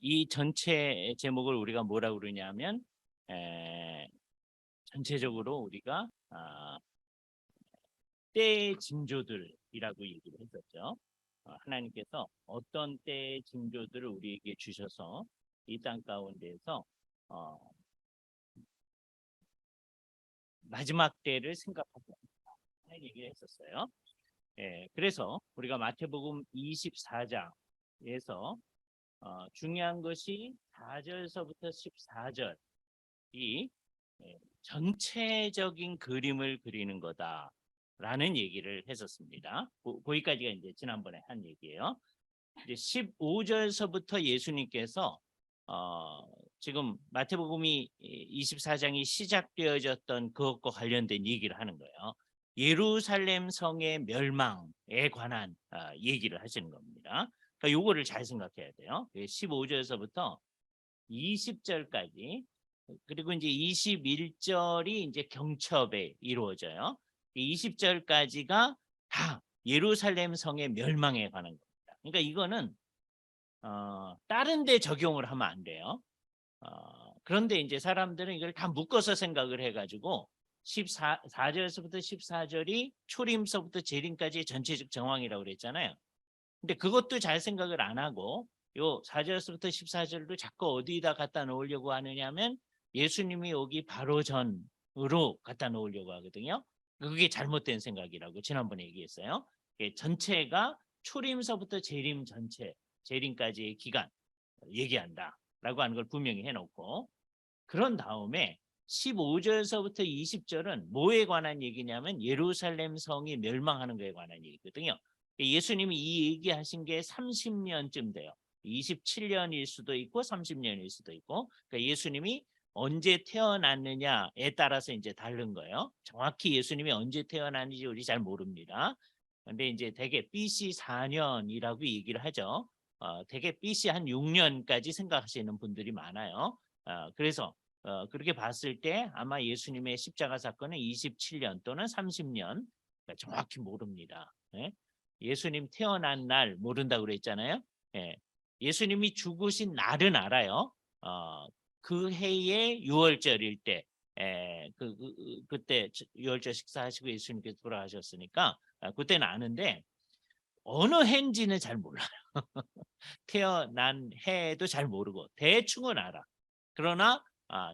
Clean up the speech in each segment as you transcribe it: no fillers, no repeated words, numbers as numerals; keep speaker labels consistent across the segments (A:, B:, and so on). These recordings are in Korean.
A: 이 전체 제목을 우리가 뭐라고 그러냐면 전체적으로 우리가 때의 징조들이라고 얘기를 했었죠. 하나님께서 어떤 때의 징조들을 우리에게 주셔서 이 땅 가운데에서 마지막 때를 생각하고 하는 얘기를 했었어요. 그래서 우리가 마태복음 24장에서 중요한 것이 4절서부터 14절이 전체적인 그림을 그리는 거다라는 얘기를 했었습니다. 거기까지가 이제 지난번에 한 얘기예요. 이제 15절서부터 예수님께서 지금 마태복음이 24장이 시작되어졌던 그것과 관련된 얘기를 하는 거예요. 예루살렘 성의 멸망에 관한 얘기를 하시는 겁니다. 그러니까 요거를 잘 생각해야 돼요. 15절에서부터 20절까지 그리고 이제 21절이 이제 경첩에 이루어져요. 20절까지가 다 예루살렘 성의 멸망에 관한 겁니다. 그러니까 이거는 다른 데 적용을 하면 안 돼요. 그런데 이제 사람들은 이걸 다 묶어서 생각을 해가지고 4절에서부터 14절이 초림서부터 재림까지의 전체적 정황이라고 그랬잖아요. 근데 그것도 잘 생각을 안 하고 요 4절에서부터 14절도 자꾸 어디다 갖다 놓으려고 하느냐면 예수님이 오기 바로 전으로 갖다 놓으려고 하거든요. 그게 잘못된 생각이라고 지난번에 얘기했어요. 전체가 초림서부터 재림 전체, 재림까지의 기간 얘기한다라고 하는 걸 분명히 해놓고 그런 다음에 15절서부터 20절은 뭐에 관한 얘기냐면 예루살렘 성이 멸망하는 것에 관한 얘기거든요. 예수님이 이 얘기하신 게 30년쯤 돼요. 27년일 수도 있고 30년일 수도 있고 그러니까 예수님이 언제 태어났느냐에 따라서 이제 다른 거예요. 정확히 예수님이 언제 태어났는지 우리 잘 모릅니다. 근데 이제 대개 BC 4년이라고 얘기를 하죠. 대개 BC 한 6년까지 생각하시는 분들이 많아요. 그래서 그렇게 봤을 때 아마 예수님의 십자가 사건은 27년 또는 30년 그러니까 정확히 모릅니다. 예수님 태어난 날 모른다고 그랬잖아요. 예수님이 죽으신 날은 알아요. 그 해의 6월절일 때 그때 6월절 식사하시고 예수님께서 돌아가셨으니까 그때는 아는데 어느 해인지는 잘 몰라요. 태어난 해도 잘 모르고 대충은 알아. 그러나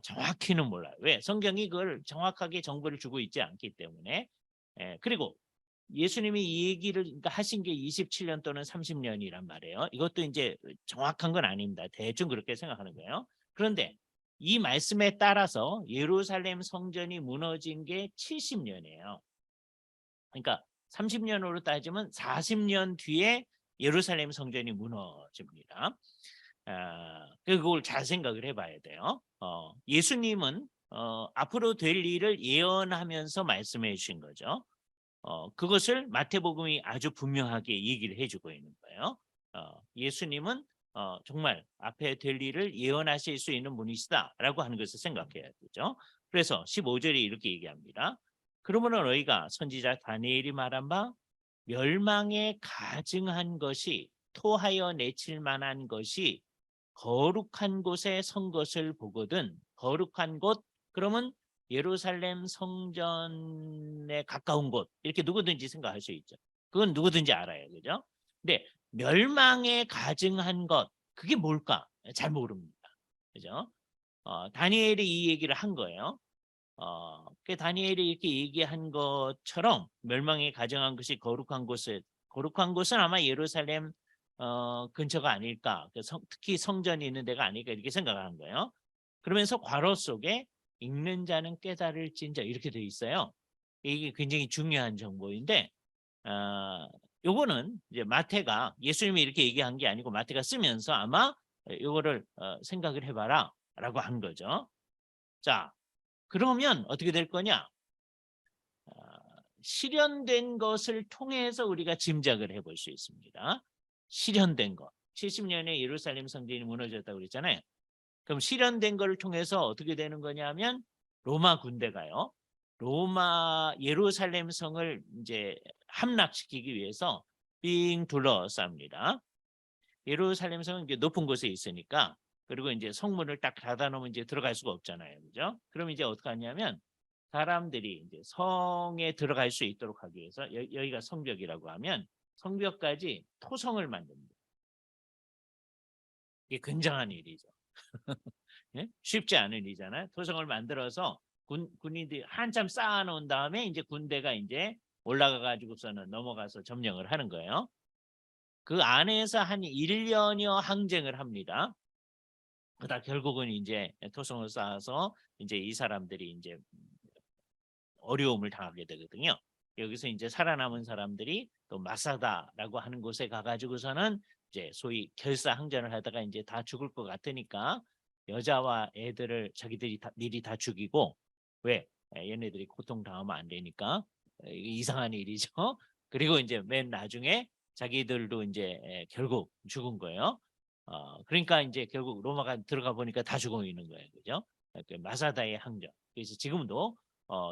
A: 정확히는 몰라요. 왜? 성경이 그걸 정확하게 정보를 주고 있지 않기 때문에. 그리고 예수님이 이 얘기를 그러니까 하신 게 27년 또는 30년이란 말이에요. 이것도 이제 정확한 건 아닙니다. 대충 그렇게 생각하는 거예요. 그런데 이 말씀에 따라서 예루살렘 성전이 무너진 게 70년이에요. 그러니까 30년으로 따지면 40년 뒤에 예루살렘 성전이 무너집니다. 그걸 잘 생각을 해봐야 돼요. 예수님은 앞으로 될 일을 예언하면서 말씀해 주신 거죠. 그것을 마태복음이 아주 분명하게 얘기를 해주고 있는 거예요. 예수님은 정말 앞에 될 일을 예언하실 수 있는 분이시다라고 하는 것을 생각해야 되죠. 그래서 15절에 이렇게 얘기합니다. 그러므로 너희가 선지자 다니엘이 말한 바 멸망에 가증한 것이 토하여 내칠 만한 것이 거룩한 곳에 선 것을 보거든. 거룩한 곳 그러면 예루살렘 성전에 가까운 곳 이렇게 누구든지 생각할 수 있죠. 그건 누구든지 알아요. 그죠? 근데 멸망에 가증한 것 그게 뭘까? 잘 모릅니다. 그죠? 다니엘이 이 얘기를 한 거예요. 그 다니엘이 이렇게 얘기한 것처럼 멸망에 가증한 것이 거룩한 곳은 아마 예루살렘 근처가 아닐까. 특히 성전이 있는 데가 아닐까 이렇게 생각하는 거예요. 그러면서 괄호 속에 읽는 자는 깨달을진저 이렇게 돼 있어요. 이게 굉장히 중요한 정보인데 요거는 이제 마태가 예수님이 이렇게 얘기한 게 아니고 마태가 쓰면서 아마 요거를 생각을 해봐라 라고 한 거죠. 자 그러면 어떻게 될 거냐? 실현된 것을 통해서 우리가 짐작을 해볼 수 있습니다. 실현된 것. 70년에 예루살렘 성전이 무너졌다고 그랬잖아요. 그럼 실현된 것을 통해서 어떻게 되는 거냐면 로마 군대가요. 예루살렘 성을 이제 함락시키기 위해서 삥 둘러쌉니다. 예루살렘 성은 이제 높은 곳에 있으니까, 그리고 이제 성문을 딱 닫아놓으면 이제 들어갈 수가 없잖아요, 그죠? 그럼 이제 어떻게 하냐면 사람들이 이제 성에 들어갈 수 있도록 하기 위해서 여기가 성벽이라고 하면 성벽까지 토성을 만듭니다. 이게 굉장한 일이죠. 예? 쉽지 않은 일이잖아요. 토성을 만들어서 군인들이 한참 쌓아놓은 다음에 이제 군대가 이제 올라가 가지고서는 넘어가서 점령을 하는 거예요. 그 안에서 한 1년여 항쟁을 합니다. 그러다 결국은 이제 토성을 쌓아서 이제 이 사람들이 이제 어려움을 당하게 되거든요. 여기서 이제 살아남은 사람들이 또 마사다라고 하는 곳에 가가지고서는 이제 소위 결사항전을 하다가 이제 다 죽을 것 같으니까 여자와 애들을 자기들이 미리 다 죽이고, 왜? 얘네들이 고통 당하면 안 되니까. 이상한 일이죠. 그리고 이제 맨 나중에 자기들도 이제 결국 죽은 거예요. 그러니까 이제 결국 로마가 들어가 보니까 다 죽어 있는 거예요, 그죠? 마사다의 항전. 그래서 지금도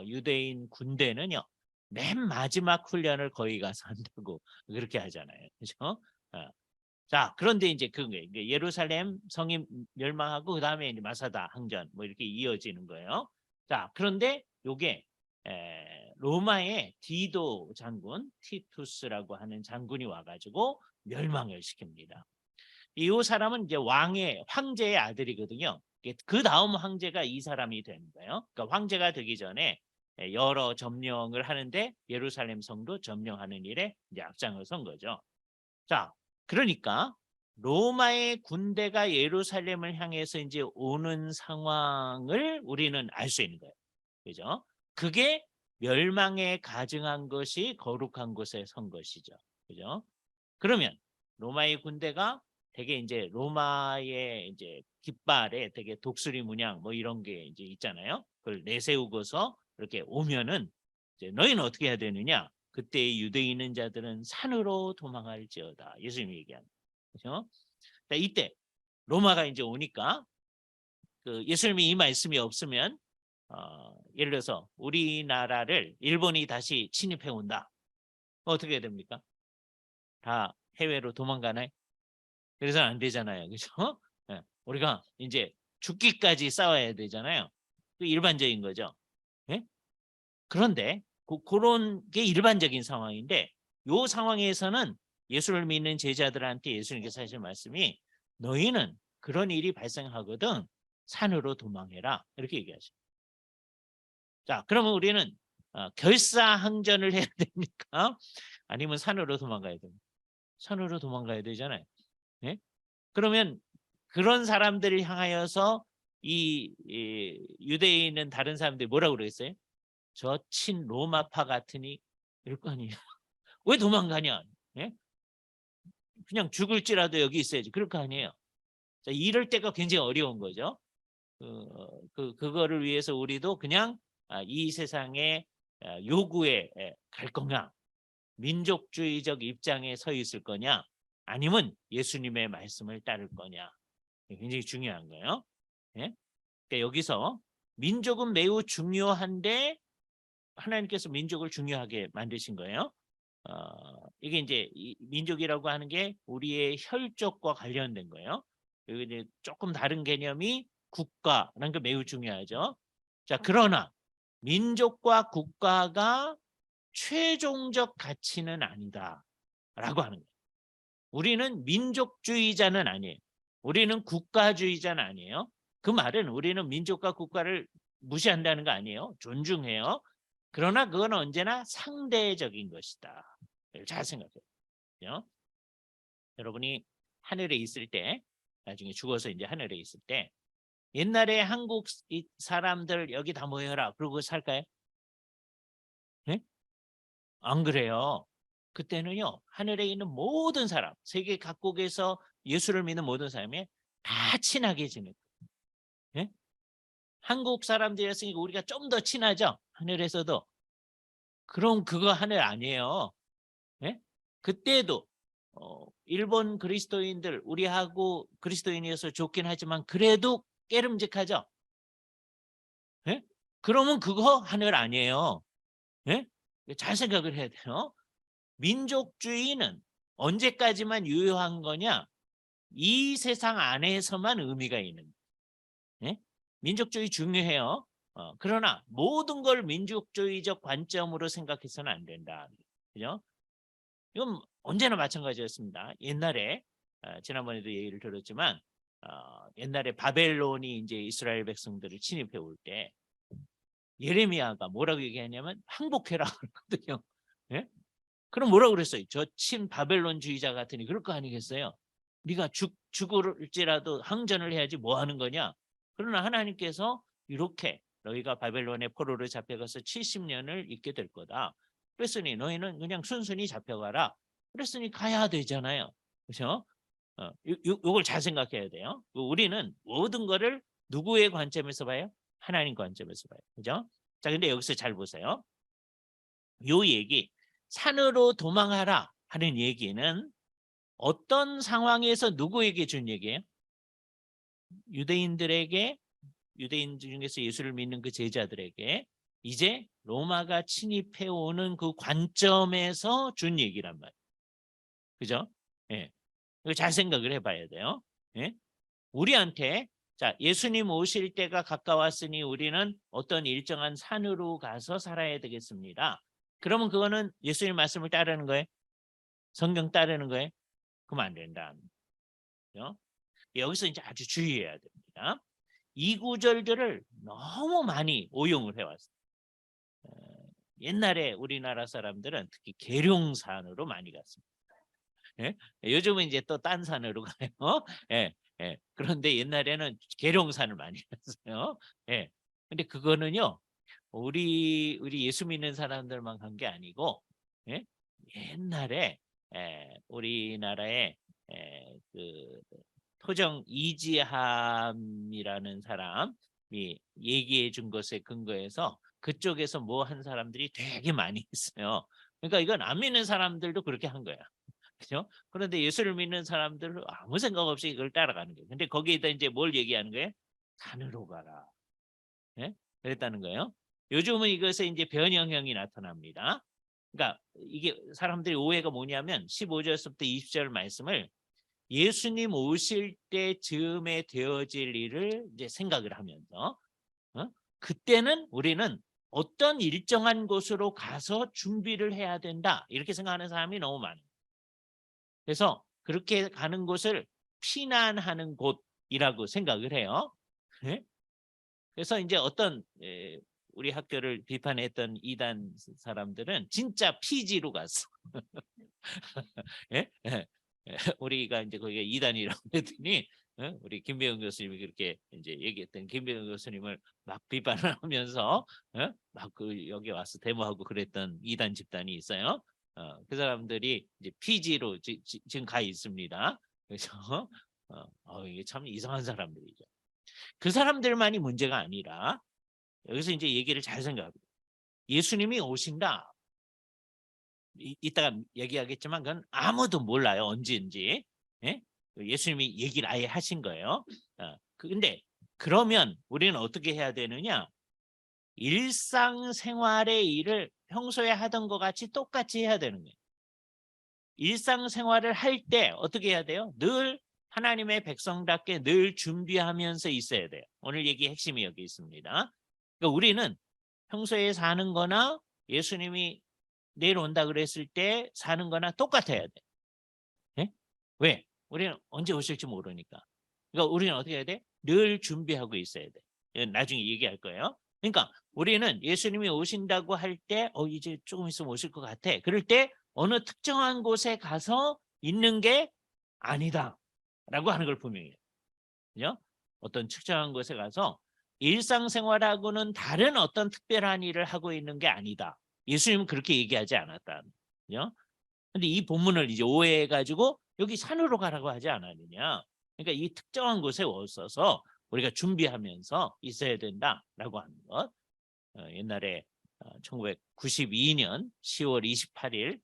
A: 유대인 군대는요, 맨 마지막 훈련을 거기 가서 한다고 그렇게 하잖아요, 그죠? 자, 그런데 이제 그게 예루살렘 성이 멸망하고 그 다음에 이제 마사다 항전 뭐 이렇게 이어지는 거예요. 자, 그런데 요게 로마의 디도 장군 티투스라고 하는 장군이 와가지고 멸망을 시킵니다. 이 사람은 이제 황제의 아들이거든요. 그 다음 황제가 이 사람이 되는 거예요. 그러니까 황제가 되기 전에 여러 점령을 하는데 예루살렘 성도 점령하는 일에 이제 앞장을 선 거죠. 자, 그러니까 로마의 군대가 예루살렘을 향해서 이제 오는 상황을 우리는 알 수 있는 거예요. 그죠? 그게 멸망에 가증한 것이 거룩한 곳에 선 것이죠. 그죠? 그러면 로마의 군대가 되게 이제 로마의 이제 깃발에 되게 독수리 문양 뭐 이런 게 이제 있잖아요. 그걸 내세우고서 이렇게 오면은 이제 너희는 어떻게 해야 되느냐? 그때 유대인 있는 자들은 산으로 도망할지어다. 예수님이 얘기하는. 그렇죠? 이때 로마가 이제 오니까 그 예수님이 이 말씀이 없으면 예를 들어서 우리나라를 일본이 다시 침입해 온다. 어떻게 해야 됩니까? 다 해외로 도망가나요? 그래서는 안 되잖아요. 그렇죠? 네. 우리가 이제 죽기까지 싸워야 되잖아요. 그 일반적인 거죠. 네? 그런데 그런 게 일반적인 상황인데 이 상황에서는 예수를 믿는 제자들한테 예수님께서 하신 말씀이 너희는 그런 일이 발생하거든 산으로 도망해라 이렇게 얘기하죠. 자, 그러면 우리는 결사항전을 해야 됩니까? 아니면 산으로 도망가야 됩니까? 산으로 도망가야 되잖아요. 네? 그러면 그런 사람들을 향하여서 이 유대인은 다른 사람들이 뭐라고 그랬어요? 저 친로마파 같으니 이럴 거 아니에요. 왜 도망가냐? 예? 그냥 죽을지라도 여기 있어야지. 그럴 거 아니에요. 자, 이럴 때가 굉장히 어려운 거죠. 그거를 위해서 우리도 그냥 이 세상의 요구에 갈 거냐, 민족주의적 입장에 서 있을 거냐, 아니면 예수님의 말씀을 따를 거냐. 굉장히 중요한 거예요. 예? 그러니까 여기서 민족은 매우 중요한데 하나님께서 민족을 중요하게 만드신 거예요. 이게 이제 이 민족이라고 하는 게 우리의 혈족과 관련된 거예요. 여기 이제 조금 다른 개념이 국가라는 게 매우 중요하죠. 자, 그러나 민족과 국가가 최종적 가치는 아니다라고 하는 거예요. 우리는 민족주의자는 아니에요. 우리는 국가주의자는 아니에요. 그 말은 우리는 민족과 국가를 무시한다는 거 아니에요. 존중해요. 그러나 그건 언제나 상대적인 것이다. 잘 생각해요. 여러분이 하늘에 있을 때, 나중에 죽어서 이제 하늘에 있을 때, 옛날에 한국 사람들 여기 다 모여라. 그러고 살까요? 네? 안 그래요. 그때는요, 하늘에 있는 모든 사람, 세계 각국에서 예수를 믿는 모든 사람이 다 친하게 지내고, 예? 한국 사람들이었으니까 우리가 좀 더 친하죠? 하늘에서도. 그럼 그거 하늘 아니에요. 예? 그때도 일본 그리스도인들 우리하고 그리스도인이어서 좋긴 하지만 그래도 깨름직하죠. 예? 그러면 그거 하늘 아니에요. 예? 잘 생각을 해야 돼요. 민족주의는 언제까지만 유효한 거냐? 이 세상 안에서만 의미가 있는 거예요. 예? 민족주의 중요해요. 그러나 모든 걸 민족주의적 관점으로 생각해서는 안 된다. 그죠? 이건 언제나 마찬가지였습니다. 옛날에 지난번에도 얘기를 들었지만 옛날에 바벨론이 이제 이스라엘 백성들을 침입해 올 때 예레미야가 뭐라고 얘기하냐면 항복해라 그러거든요. 예? 그럼 뭐라고 그랬어요? 저 친 바벨론주의자 같으니 그럴 거 아니겠어요? 네가 죽을지라도 항전을 해야지 뭐 하는 거냐? 그러나 하나님께서 이렇게 너희가 바벨론의 포로로 잡혀가서 70년을 있게 될 거다. 그랬으니 너희는 그냥 순순히 잡혀가라. 그랬으니 가야 되잖아요. 그렇죠? 요걸 잘 생각해야 돼요. 우리는 모든 거를 누구의 관점에서 봐요? 하나님 관점에서 봐요. 그죠? 자, 근데 여기서 잘 보세요. 요 얘기, 산으로 도망하라 하는 얘기는 어떤 상황에서 누구에게 준 얘기예요? 유대인들에게, 유대인 중에서 예수를 믿는 그 제자들에게 이제 로마가 침입해 오는 그 관점에서 준 얘기란 말이에요. 그죠? 예. 이거 잘 생각을 해봐야 돼요. 예? 우리한테 자, 예수님 오실 때가 가까웠으니 우리는 어떤 일정한 산으로 가서 살아야 되겠습니다. 그러면 그거는 예수님 말씀을 따르는 거예요? 성경 따르는 거예요? 그러면 안 된다. 그죠? 여기서 이제 아주 주의해야 됩니다. 이 구절들을 너무 많이 오용을 해왔어요. 옛날에 우리나라 사람들은 특히 계룡산으로 많이 갔습니다. 예? 요즘은 이제 또 딴 산으로 가요. 예, 예. 그런데 옛날에는 계룡산을 많이 갔어요. 예. 근데 그거는요, 우리 예수 믿는 사람들만 간 게 아니고, 예? 옛날에 우리나라에 그 토정 이지함이라는 사람이 얘기해 준 것에 근거해서 그쪽에서 뭐 한 사람들이 되게 많이 있어요. 그러니까 이건 안 믿는 사람들도 그렇게 한 거야. 그죠? 그런데 예수를 믿는 사람들은 아무 생각 없이 이걸 따라가는 거예요. 근데 거기에다 이제 뭘 얘기하는 거예요? 산으로 가라. 예? 그랬다는 거예요. 요즘은 이것에 이제 변형형이 나타납니다. 그러니까 이게 사람들이 오해가 뭐냐면 15절부터 20절 말씀을 예수님 오실 때 즈음에 되어질 일을 이제 생각을 하면서 그때는 우리는 어떤 일정한 곳으로 가서 준비를 해야 된다 이렇게 생각하는 사람이 너무 많아요. 그래서 그렇게 가는 곳을 피난하는 곳이라고 생각을 해요. 네? 그래서 이제 어떤 우리 학교를 비판했던 이단 사람들은 진짜 피지로 갔어. 예? 예. 예. 우리가 이제 거기가 이단이라고 했더니 우리 김배영 교수님이 그렇게 이제 얘기했던 김배영 교수님을 막 비판을 하면서 막 그 여기 와서 데모하고 그랬던 이단 집단이 있어요. 그 사람들이 이제 피지로 지금 가 있습니다. 그래서 이게 참 이상한 사람들이죠. 그 사람들만이 문제가 아니라 여기서 이제 얘기를 잘 생각합니다. 예수님이 오신다. 이따가 얘기하겠지만 그건 아무도 몰라요. 언제인지. 예? 예수님이 얘기를 아예 하신 거예요. 근데 그러면 우리는 어떻게 해야 되느냐? 일상생활의 일을 평소에 하던 것 같이 똑같이 해야 되는 거예요. 일상생활을 할 때 어떻게 해야 돼요? 늘 하나님의 백성답게 늘 준비하면서 있어야 돼요. 오늘 얘기 핵심이 여기 있습니다. 그러니까 우리는 평소에 사는 거나 예수님이 내일 온다 그랬을 때 사는 거나 똑같아야 돼. 예? 왜? 우리는 언제 오실지 모르니까. 그러니까 우리는 어떻게 해야 돼? 늘 준비하고 있어야 돼. 나중에 얘기할 거예요. 그러니까 우리는 예수님이 오신다고 할 때 이제 조금 있으면 오실 것 같아. 그럴 때 어느 특정한 곳에 가서 있는 게 아니다. 라고 하는 걸 분명히 해요. 그죠? 어떤 특정한 곳에 가서 일상생활하고는 다른 어떤 특별한 일을 하고 있는 게 아니다. 예수님은 그렇게 얘기하지 않았다. 그죠? 근데 이 본문을 이제 오해해가지고 여기 산으로 가라고 하지 않았느냐. 그러니까 이 특정한 곳에 왔어서 우리가 준비하면서 있어야 된다라고 하는 것. 옛날에 1992년 10월 28일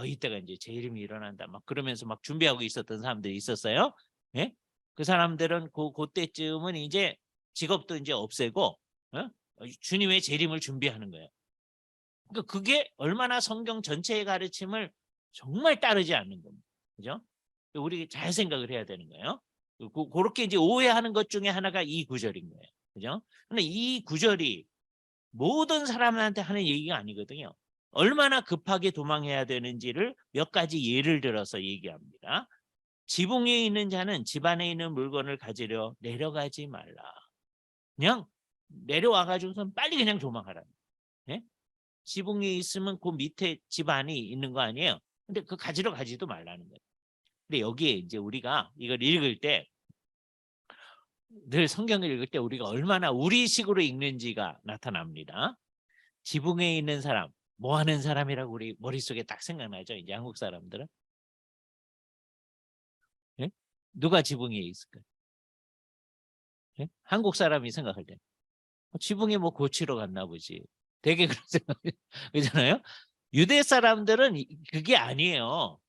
A: 이때가 이제 재림이 일어난다. 막 그러면서 막 준비하고 있었던 사람들이 있었어요. 예? 그 사람들은 그때쯤은 이제 직업도 이제 없애고 주님의 재림을 준비하는 거예요. 그러니까 그게 얼마나 성경 전체의 가르침을 정말 따르지 않는 겁니다. 그죠? 우리 잘 생각을 해야 되는 거예요. 그렇게 이제 오해하는 것 중에 하나가 이 구절인 거예요. 그죠? 근데 이 구절이 모든 사람한테 하는 얘기가 아니거든요. 얼마나 급하게 도망해야 되는지를 몇 가지 예를 들어서 얘기합니다. 지붕 위에 있는 자는 집 안에 있는 물건을 가지려 내려가지 말라. 그냥 내려와 가지고선 빨리 그냥 도망가라. 예? 지붕 위에 있으면 그 밑에 집 안이 있는 거 아니에요. 근데 그 가지러 가지도 말라는 거예요. 근데 여기에 이제 우리가 이걸 읽을 때 늘 성경을 읽을 때 우리가 얼마나 우리식으로 읽는지가 나타납니다. 지붕에 있는 사람, 뭐 하는 사람이라고 우리 머릿속에 딱 생각나죠? 이제 한국 사람들은. 예? 누가 지붕에 있을까요? 예? 한국 사람이 생각할 때 지붕에 뭐 고치러 갔나 보지. 되게 그런 생각 그잖아요. 유대 사람들은 그게 아니에요.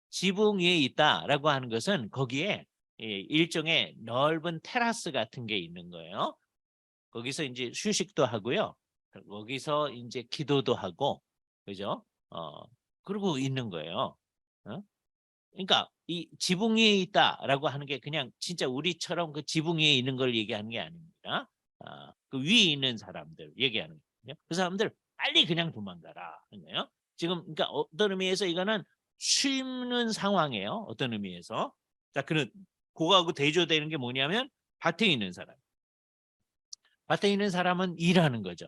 A: 지붕 위에 있다라고 하는 것은 거기에 일종의 넓은 테라스 같은 게 있는 거예요. 거기서 이제 휴식도 하고요. 거기서 이제 기도도 하고, 그죠? 그러고 있는 거예요. 어? 그러니까 이 지붕 위에 있다라고 하는 게 그냥 진짜 우리처럼 그 지붕 위에 있는 걸 얘기하는 게 아닙니다. 그 위에 있는 사람들 얘기하는 거예요. 그 사람들 빨리 그냥 도망가라 하는 거예요. 지금 그러니까 어떤 의미에서 이거는 쉬는 상황이에요. 어떤 의미에서. 자, 그는 그거하고 대조되는 게 뭐냐면 밭에 있는 사람. 밭에 있는 사람은 일하는 거죠.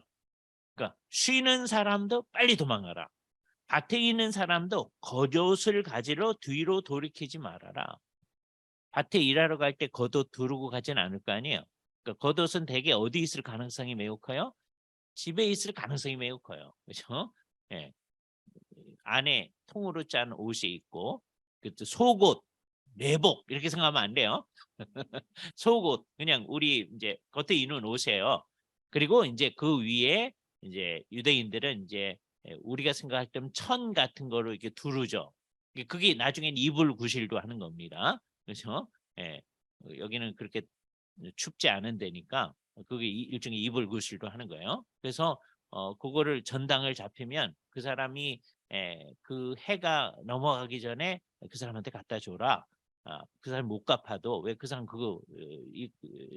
A: 그러니까 쉬는 사람도 빨리 도망가라. 밭에 있는 사람도 겉옷을 가지러 뒤로 돌이키지 말아라. 밭에 일하러 갈 때 겉옷 두르고 가진 않을 거 아니에요. 그러니까 겉옷은 대개 어디 있을 가능성이 매우 커요? 집에 있을 가능성이 매우 커요. 그렇죠? 예. 안에 통으로 짠 옷이 있고 그 속옷, 내복 이렇게 생각하면 안 돼요. 속옷 그냥 우리 이제 겉에 입는 옷이에요. 그리고 이제 그 위에 이제 유대인들은 이제 우리가 생각할 때는 천 같은 거로 이렇게 두르죠. 그게 나중엔 이불 구실도 하는 겁니다. 그렇죠? 예. 여기는 그렇게 춥지 않은 데니까 그게 일종의 이불 구실도 하는 거예요. 그래서 그거를 전당을 잡히면 그 사람이 그 해가 넘어가기 전에 그 사람한테 갖다 줘라. 그 사람 못 갚아도 왜 그 사람 그거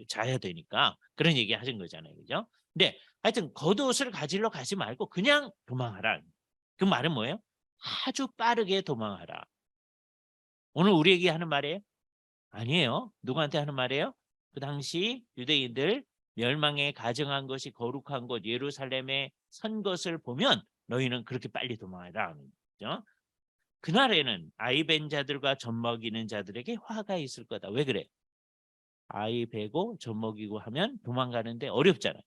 A: 자야 되니까 그런 얘기 하신 거잖아요. 그죠? 근데 하여튼 겉옷을 가지러 가지 말고 그냥 도망하라. 그 말은 뭐예요? 아주 빠르게 도망하라. 오늘 우리에게 하는 말이에요? 아니에요. 누구한테 하는 말이에요? 그 당시 유대인들 멸망에 가증한 것이 거룩한 곳 예루살렘에 선 것을 보면 너희는 그렇게 빨리 도망하라. 그죠? 그날에는 아이 벤 자들과 젖 먹이는 자들에게 화가 있을 거다. 왜 그래? 아이 베고 젖 먹이고 하면 도망가는데 어렵잖아요.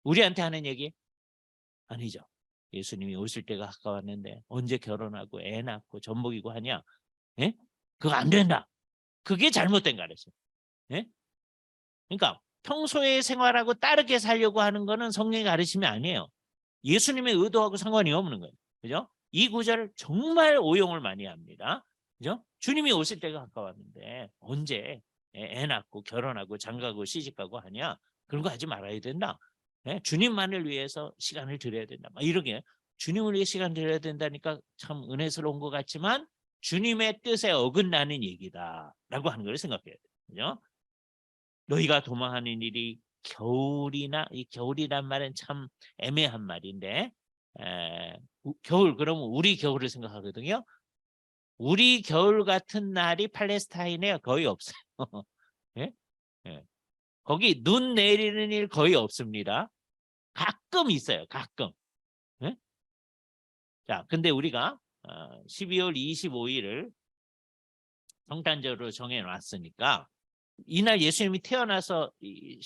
A: 우리한테 하는 얘기? 아니죠. 예수님이 오실 때가 가까웠는데 언제 결혼하고 애 낳고 젖 먹이고 하냐? 예? 그거 안 된다. 그게 잘못된 가르침. 예? 그러니까 평소에 생활하고 다르게 살려고 하는 거는 성령의 가르침이 아니에요. 예수님의 의도하고 상관이 없는 거예요. 그죠? 이 구절을 정말 오용을 많이 합니다. 그죠? 주님이 오실 때가 가까웠는데 언제 애 낳고 결혼하고 장가고 시집가고 하냐? 그런 거 하지 말아야 된다. 예? 주님만을 위해서 시간을 드려야 된다. 막 이러게 주님을 위해 시간 드려야 된다니까 참 은혜스러운 것 같지만 주님의 뜻에 어긋나는 얘기다라고 하는 걸 생각해야 돼요. 그죠? 너희가 도망하는 일이 겨울이나 이 겨울이란 말은 참 애매한 말인데 겨울 그러면 우리 겨울을 생각하거든요. 우리 겨울 같은 날이 팔레스타인에 거의 없어요. 예? 예. 거기 눈 내리는 일 거의 없습니다. 가끔 있어요. 가끔. 예? 자, 근데 우리가 12월 25일을 성탄절로 정해 놨으니까 이날 예수님이 태어나서 이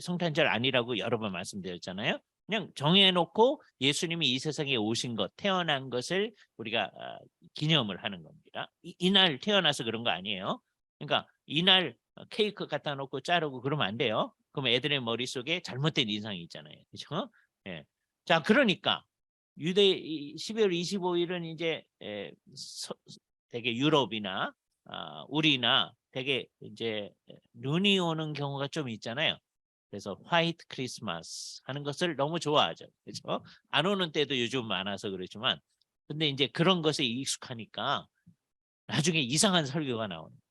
A: 성탄절 아니라고 여러 번 말씀드렸잖아요. 그냥 정해놓고 예수님이 이 세상에 오신 것, 태어난 것을 우리가 기념을 하는 겁니다. 이날 태어나서 그런 거 아니에요. 그러니까 이날 케이크 갖다 놓고 자르고 그러면 안 돼요. 그럼 애들의 머릿속에 잘못된 인상이 있잖아요. 그렇죠? 예. 자, 그러니까 12월 25일은 이제 되게 유럽이나 우리나 되게 이제 눈이 오는 경우가 좀 있잖아요. 그래서 화이트 크리스마스 하는 것을 너무 좋아하죠. 그렇죠? 안 오는 때도 요즘 많아서 그렇지만 근데 이제 그런 것에 익숙하니까 나중에 이상한 설교가 나오는 거예요.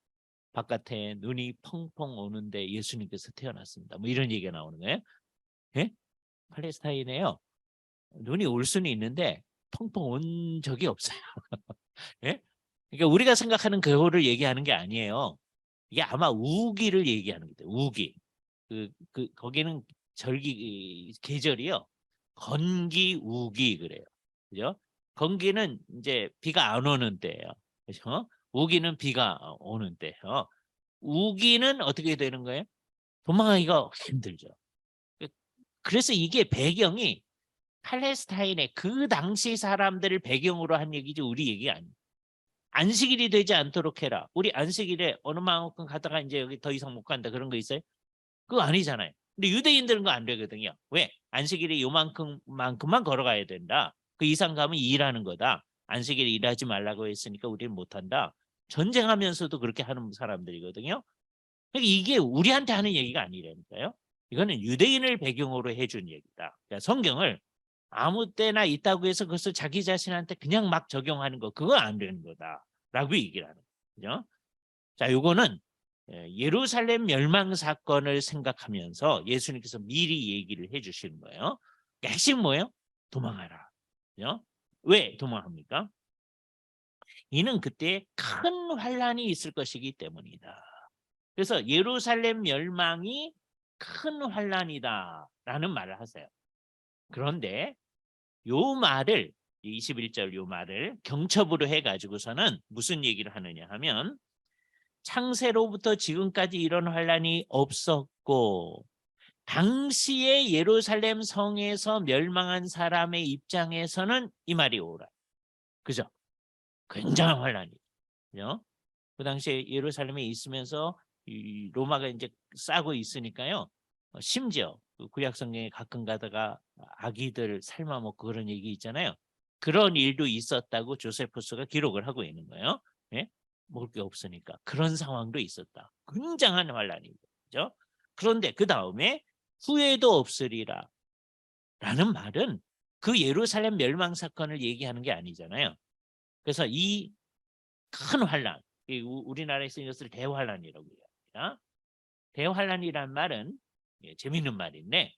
A: 바깥에 눈이 펑펑 오는데 예수님께서 태어났습니다. 뭐 이런 얘기가 나오는 거예요. 예? 팔레스타인에요. 눈이 올 수는 있는데 펑펑 온 적이 없어요. 예? 그러니까 우리가 생각하는 그거를 얘기하는 게 아니에요. 이게 아마 우기를 얘기하는 거예요. 우기. 거기는 계절이요. 건기, 우기 그래요. 그죠? 건기는 이제 비가 안 오는 때예요. 그죠? 우기는 비가 오는 때예요. 우기는 어떻게 되는 거예요? 도망가기가 힘들죠. 그래서 이게 배경이 팔레스타인의 그 당시 사람들을 배경으로 한 얘기지 우리 얘기 아니에요. 안식일이 되지 않도록 해라. 우리 안식일에 어느 만큼 가다가 이제 여기 더 이상 못 간다 그런 거 있어요? 그거 아니잖아요. 근데 유대인들은 그거 안 되거든요. 왜? 안식일이 요만큼만 걸어가야 된다. 그 이상 가면 일하는 거다. 안식일에 일하지 말라고 했으니까 우리는 못한다. 전쟁하면서도 그렇게 하는 사람들이거든요. 그러니까 이게 우리한테 하는 얘기가 아니라니까요. 이거는 유대인을 배경으로 해준 얘기다. 그러니까 성경을 아무 때나 있다고 해서 그것을 자기 자신한테 그냥 막 적용하는 거 그거 안 되는 거다라고 얘기를 하는 거죠. 자, 요거는 예루살렘 멸망 사건을 생각하면서 예수님께서 미리 얘기를 해주시는 거예요. 그러니까 핵심 뭐예요? 도망하라. 그죠? 왜 도망합니까? 이는 그때 큰 환란이 있을 것이기 때문이다. 그래서 예루살렘 멸망이 큰 환란이다라는 말을 하세요. 그런데 요 말을 21절 요 말을 경첩으로 해가지고서는 무슨 얘기를 하느냐 하면 창세로부터 지금까지 이런 환란이 없었고 당시에 예루살렘 성에서 멸망한 사람의 입장에서는 이 말이 오라. 그죠? 굉장한 환란이죠. 그 당시에 예루살렘에 있으면서 이 로마가 이제 싸고 있으니까요. 심지어 구약 성경에 가끔 가다가 아기들 삶아 먹고 그런 얘기 있잖아요. 그런 일도 있었다고 조세포스가 기록을 하고 있는 거예요. 예? 먹을 게 없으니까 그런 상황도 있었다. 굉장한 환란이죠. 그런데 그 다음에 후회도 없으리라 라는 말은 그 예루살렘 멸망 사건을 얘기하는 게 아니잖아요. 그래서 이 큰 환란, 우리나라에서 이것을 대환란이라고 합니다. 대환란이란 말은 재밌는 말인데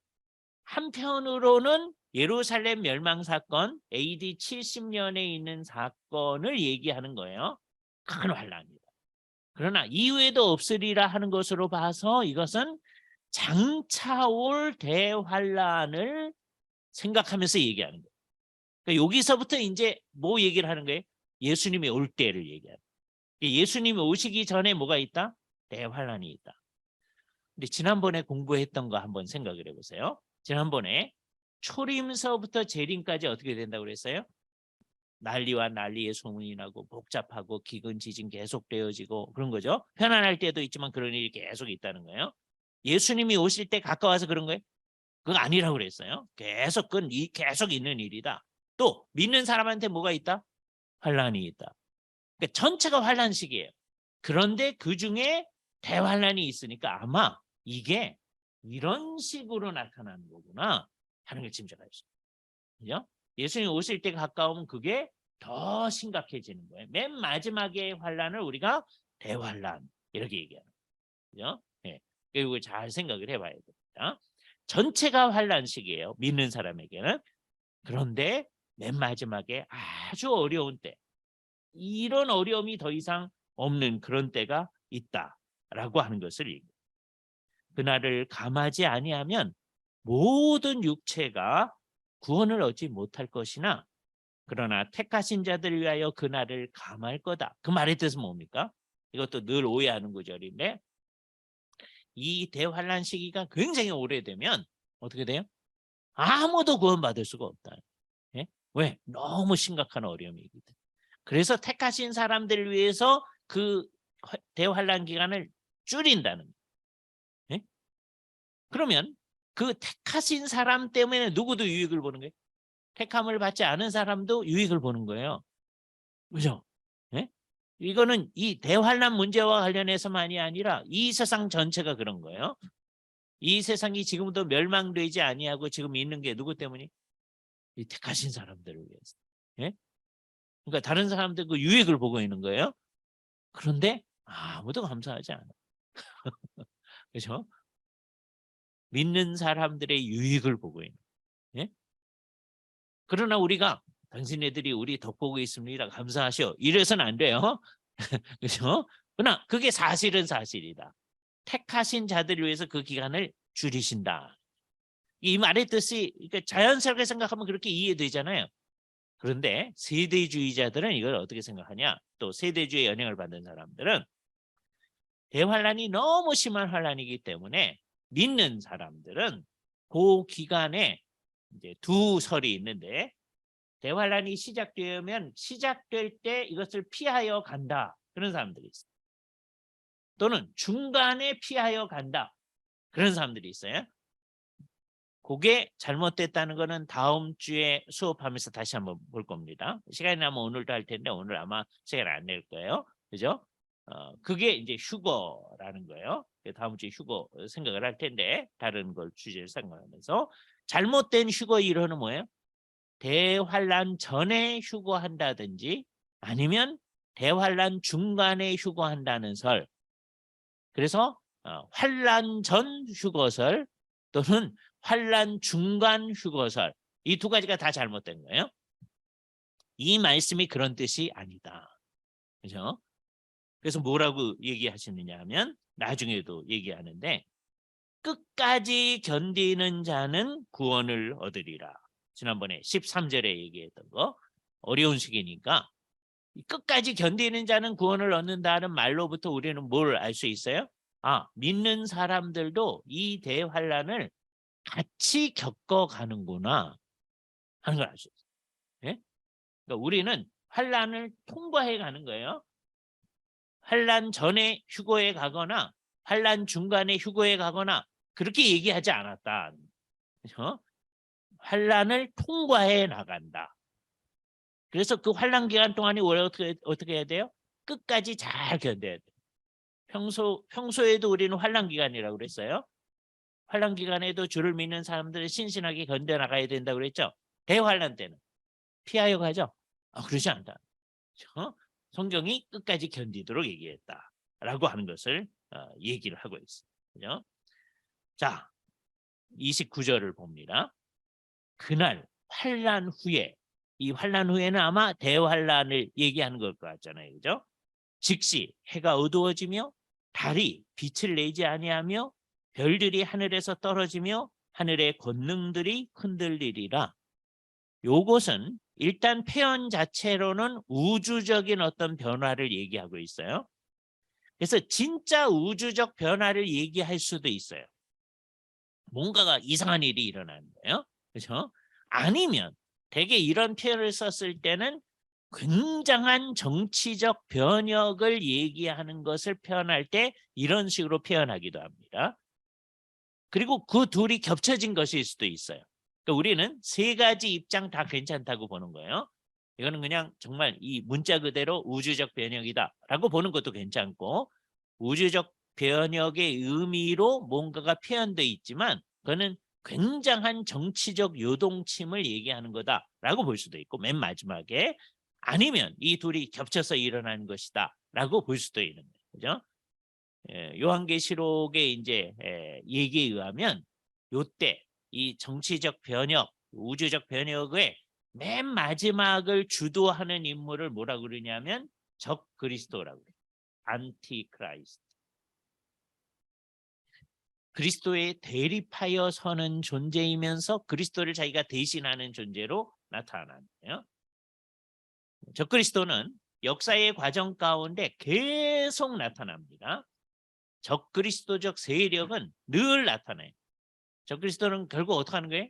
A: 한편으로는 예루살렘 멸망 사건 AD 70년에 있는 사건을 얘기하는 거예요. 큰 환란이다. 그러나 이후에도 없으리라 하는 것으로 봐서 이것은 장차 올 대환란을 생각하면서 얘기하는 거예요. 그러니까 여기서부터 이제 뭐 얘기를 하는 거예요? 예수님이 올 때를 얘기하는 거예요. 예수님이 오시기 전에 뭐가 있다? 대환란이 있다. 근데 지난번에 공부했던 거 한번 생각을 해보세요. 지난번에 초림서부터 재림까지 어떻게 된다고 그랬어요? 난리와 난리의 소문이 나고 복잡하고 기근지진 계속 되어지고 그런 거죠. 편안할 때도 있지만 그런 일이 계속 있다는 거예요. 예수님이 오실 때 가까워서 그런 거예요? 그거 아니라고 그랬어요. 그건 계속 있는 일이다. 또 믿는 사람한테 뭐가 있다? 환란이 있다. 그러니까 전체가 환란 시기예요. 그런데 그중에 대환란이 있으니까 아마 이게 이런 식으로 나타나는 거구나 하는 걸 짐작할 수 있어요. 그죠? 예수님 오실 때 가까우면 그게 더 심각해지는 거예요. 맨 마지막에 환란을 우리가 대환란 이렇게 얘기하는 거죠. 예. 그리고 잘 생각을 해봐야 됩니다. 전체가 환란 시기예요. 믿는 사람에게는. 그런데 맨 마지막에 아주 어려운 때, 이런 어려움이 더 이상 없는 그런 때가 있다라고 하는 것을 얘기해요. 그날을 감하지 아니하면 모든 육체가 구원을 얻지 못할 것이나 그러나 택하신 자들을 위하여 그날을 감할 거다. 그 말의 뜻은 뭡니까? 이것도 늘 오해하는 구절인데 이 대환란 시기가 굉장히 오래되면 어떻게 돼요? 아무도 구원받을 수가 없다. 예? 왜? 너무 심각한 어려움이거든. 그래서 택하신 사람들을 위해서 그 대환란 기간을 줄인다는 거예요. 예? 그러면 그 택하신 사람 때문에 누구도 유익을 보는 거예요? 택함을 받지 않은 사람도 유익을 보는 거예요. 그죠? 예? 이거는 이 대환란 문제와 관련해서만이 아니라 이 세상 전체가 그런 거예요. 이 세상이 지금도 멸망되지 아니하고 지금 있는 게 누구 때문이? 이 택하신 사람들을 위해서. 예? 그러니까 다른 사람들 그 유익을 보고 있는 거예요. 그런데 아무도 감사하지 않아. 그렇죠? 믿는 사람들의 유익을 보고 있는. 예? 그러나 우리가 당신네들이 우리 덕보고 있습니다. 감사하시오. 이래서는 안 돼요. 그렇죠? 그러나 그게 사실은 사실이다. 택하신 자들을 위해서 그 기간을 줄이신다. 이 말의 뜻이 그러니까 자연스럽게 생각하면 그렇게 이해되잖아요. 그런데 세대주의자들은 이걸 어떻게 생각하냐? 또 세대주의 영향을 받는 사람들은 대환란이 너무 심한 환란이기 때문에 믿는 사람들은 그 기간에 이제 두 설이 있는데 대환란이 시작되면 시작될 때 이것을 피하여 간다. 그런 사람들이 있어요. 또는 중간에 피하여 간다. 그런 사람들이 있어요. 그게 잘못됐다는 거는 다음 주에 수업하면서 다시 한번 볼 겁니다. 시간이 나면 오늘도 할 텐데 오늘 아마 시간 안 낼 거예요. 그죠? 그게 이제 휴거라는 거예요. 다음 주에 휴거 생각을 할 텐데 다른 걸 주제를 생각하면서 잘못된 휴거 이론은 뭐예요? 대환란 전에 휴거한다든지 아니면 대환란 중간에 휴거한다는 설. 그래서 환란 전 휴거설 또는 환란 중간 휴거설 이 두 가지가 다 잘못된 거예요. 이 말씀이 그런 뜻이 아니다. 그렇죠? 그래서 뭐라고 얘기하시느냐 하면 나중에도 얘기하는데 끝까지 견디는 자는 구원을 얻으리라. 지난번에 13절에 얘기했던 거 어려운 시기니까 끝까지 견디는 자는 구원을 얻는다는 말로부터 우리는 뭘 알 수 있어요? 믿는 사람들도 이 대환란을 같이 겪어가는구나 하는 걸 알 수 있어요. 예? 그러니까 우리는 환란을 통과해 가는 거예요. 환란 전에 휴거에 가거나 환란 중간에 휴거에 가거나 그렇게 얘기하지 않았다. 그렇죠? 환란을 통과해 나간다. 그래서 그 환란 기간 동안이 어떻게 해야 돼요? 끝까지 잘 견뎌야 돼요. 평소에도 우리는 환란 기간이라고 그랬어요. 환란 기간에도 주를 믿는 사람들은 신신하게 견뎌 나가야 된다고 그랬죠. 대환란 때는 피하여 가죠. 그러지 않다. 그렇죠? 성경이 끝까지 견디도록 얘기했다라고 하는 것을 얘기를 하고 있습니다. 그죠? 자, 29절을 봅니다. 그날 환란 후에 이 환란 후에는 아마 대환란을 얘기하는 것 같잖아요. 그죠? 즉시 해가 어두워지며 달이 빛을 내지 아니하며 별들이 하늘에서 떨어지며 하늘의 권능들이 흔들리리라. 요것은 일단 표현 자체로는 우주적인 어떤 변화를 얘기하고 있어요. 그래서 진짜 우주적 변화를 얘기할 수도 있어요. 뭔가가 이상한 일이 일어나는 거예요. 그렇죠? 아니면 대개 이런 표현을 썼을 때는 굉장한 정치적 변혁을 얘기하는 것을 표현할 때 이런 식으로 표현하기도 합니다. 그리고 그 둘이 겹쳐진 것일 수도 있어요. 그러니까 우리는 세 가지 입장 다 괜찮다고 보는 거예요. 이거는 그냥 정말 이 문자 그대로 우주적 변혁이다라고 보는 것도 괜찮고 우주적 변혁의 의미로 뭔가가 표현되어 있지만 그거는 굉장한 정치적 요동침을 얘기하는 거다라고 볼 수도 있고 맨 마지막에 아니면 이 둘이 겹쳐서 일어나는 것이다라고 볼 수도 있는 거예요. 그죠? 요한계시록의 이제 얘기에 의하면 요때 이 정치적 변혁, 우주적 변혁의 맨 마지막을 주도하는 인물을 뭐라고 그러냐면 적 그리스도라고 그래요. 안티크라이스트. 그리스도에 대립하여 서는 존재이면서 그리스도를 자기가 대신하는 존재로 나타나는 거예요. 적 그리스도는 역사의 과정 가운데 계속 나타납니다. 적그리스도적 세력은 늘 나타나요. 적그리스도는 결국 어떻게 하는 거예요?